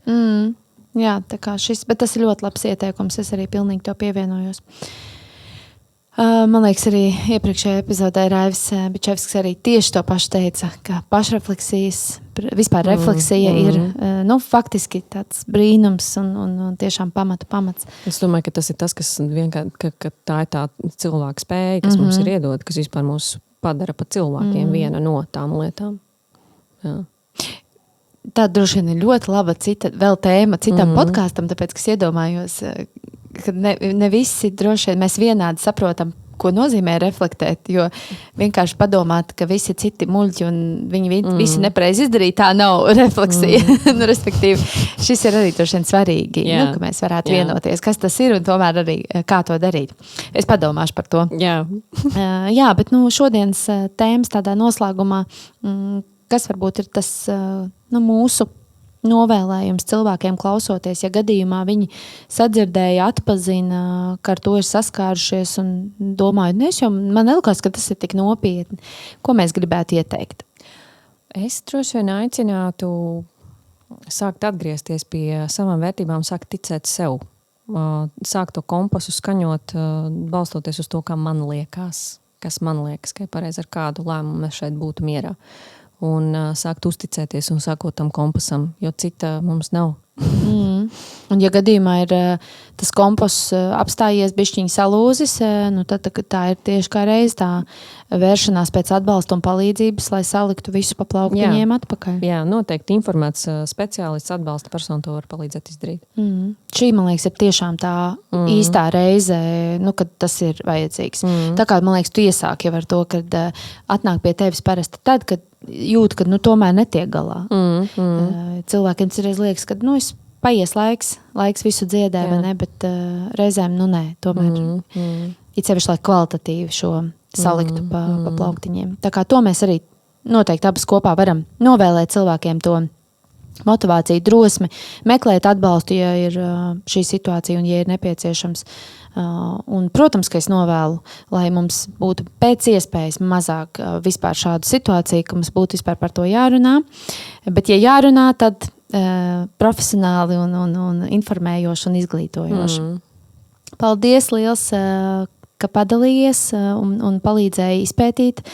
Jā, tā kā bet tas ir ļoti labs ieteikums, es arī pilnīgi to pievienojos. Man liekas, arī iepriekšējā epizodē Raivis Bičevskis arī tieši to pašu teica, ka pašrefleksijas, vispār refleksija ir faktiski tāds brīnums un tiešām pamats. Es domāju, ka tas ir tas, kas vienkārši, ka tā ir tā cilvēka spēja, kas mums ir iedot, kas vispār mūs padara pa cilvēkiem viena no tām lietām. Jā. Tā droši vien ir ļoti laba vēl tēma citam podkāstam, tāpēc, ka es iedomājos, ka ne visi droši vien mēs vienādi saprotam, ko nozīmē reflektēt, jo vienkārši padomāt, ka visi citi muļķi un viņi visi nepareizi izdarīja, tā nav refleksija. Respektīvi, šis ir arī droši vien svarīgi, ka mēs varētu vienoties, kas tas ir un tomēr arī kā to darīt. Es padomāšu par to. Jā, bet šodienas tēmas tādā noslēgumā, kas varbūt ir tas mūsu novēlējums cilvēkiem klausoties, ja gadījumā viņi sadzirdēja, atpazina, ka ar to ir saskārušies un domāju, man nelikās, ka tas ir tik nopietni. Ko mēs gribētu ieteikt? Es droši vien aicinātu sākt atgriezties pie savām vērtībām, sākt ticēt sev, sākt to kompasu skaņot, balstoties uz to, kā man liekas, kas man liekas, ka pareizi ar kādu lēmumu mēs šeit būtu mierā. Un sākt uzticēties un sākot tam kompasam, jo cita mums nav. Un ja gadījumā ir tas kompass apstājies bišķiņ salūzis, tad tā ir tieši kā reiz tā vēršanās pēc atbalsta un palīdzības, lai saliktu visu pa plauktiņiem atpakaļ. Jā, noteikti informēts speciālists atbalsta persona to var palīdzēt izdarīt. Šī, man liekas, ir tiešām tā īstā reize, kad tas ir vajadzīgs. Tā kā, man liekas, tu iesāki jau ar to, kad atnāk pie tevis parasti tad, kad jūt, ka tomēr netiek galā. Cilvēkiem citreiz liekas, ka es paies laiks visu dziedē, vai ne, bet reizēm nē, tomēr. It sevišķi, lai kvalitatīvi šo saliktu pa plauktiņiem. Tā kā to mēs arī noteikti abas kopā varam novēlēt cilvēkiem to motivāciju, drosmi, meklēt atbalstu, ja ir šī situācija un ja ir nepieciešams. Un, protams, ka es novēlu, lai mums būtu pēc iespējas mazāk vispār šādu situāciju, ka mums būtu vispār par to jārunā. Bet, ja jārunā, tad profesionāli un informējoši un izglītojoši. Paldies liels, ka padalījies un palīdzēji izpētīt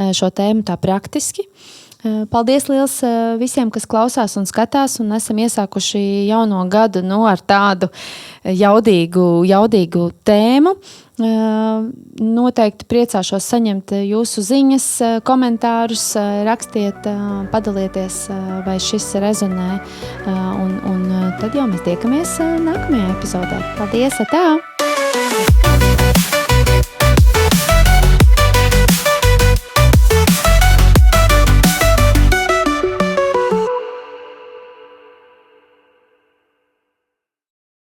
šo tēmu tā praktiski. Paldies liels visiem, kas klausās un skatās, un esam iesākuši jauno gadu ar tādu jaudīgu tēmu. Noteikti priecāšos saņemt jūsu ziņas, komentārus, rakstiet, padalieties, vai šis rezonē, un tad jau mēs tiekamies nākamajā epizodē. Paldies, atā!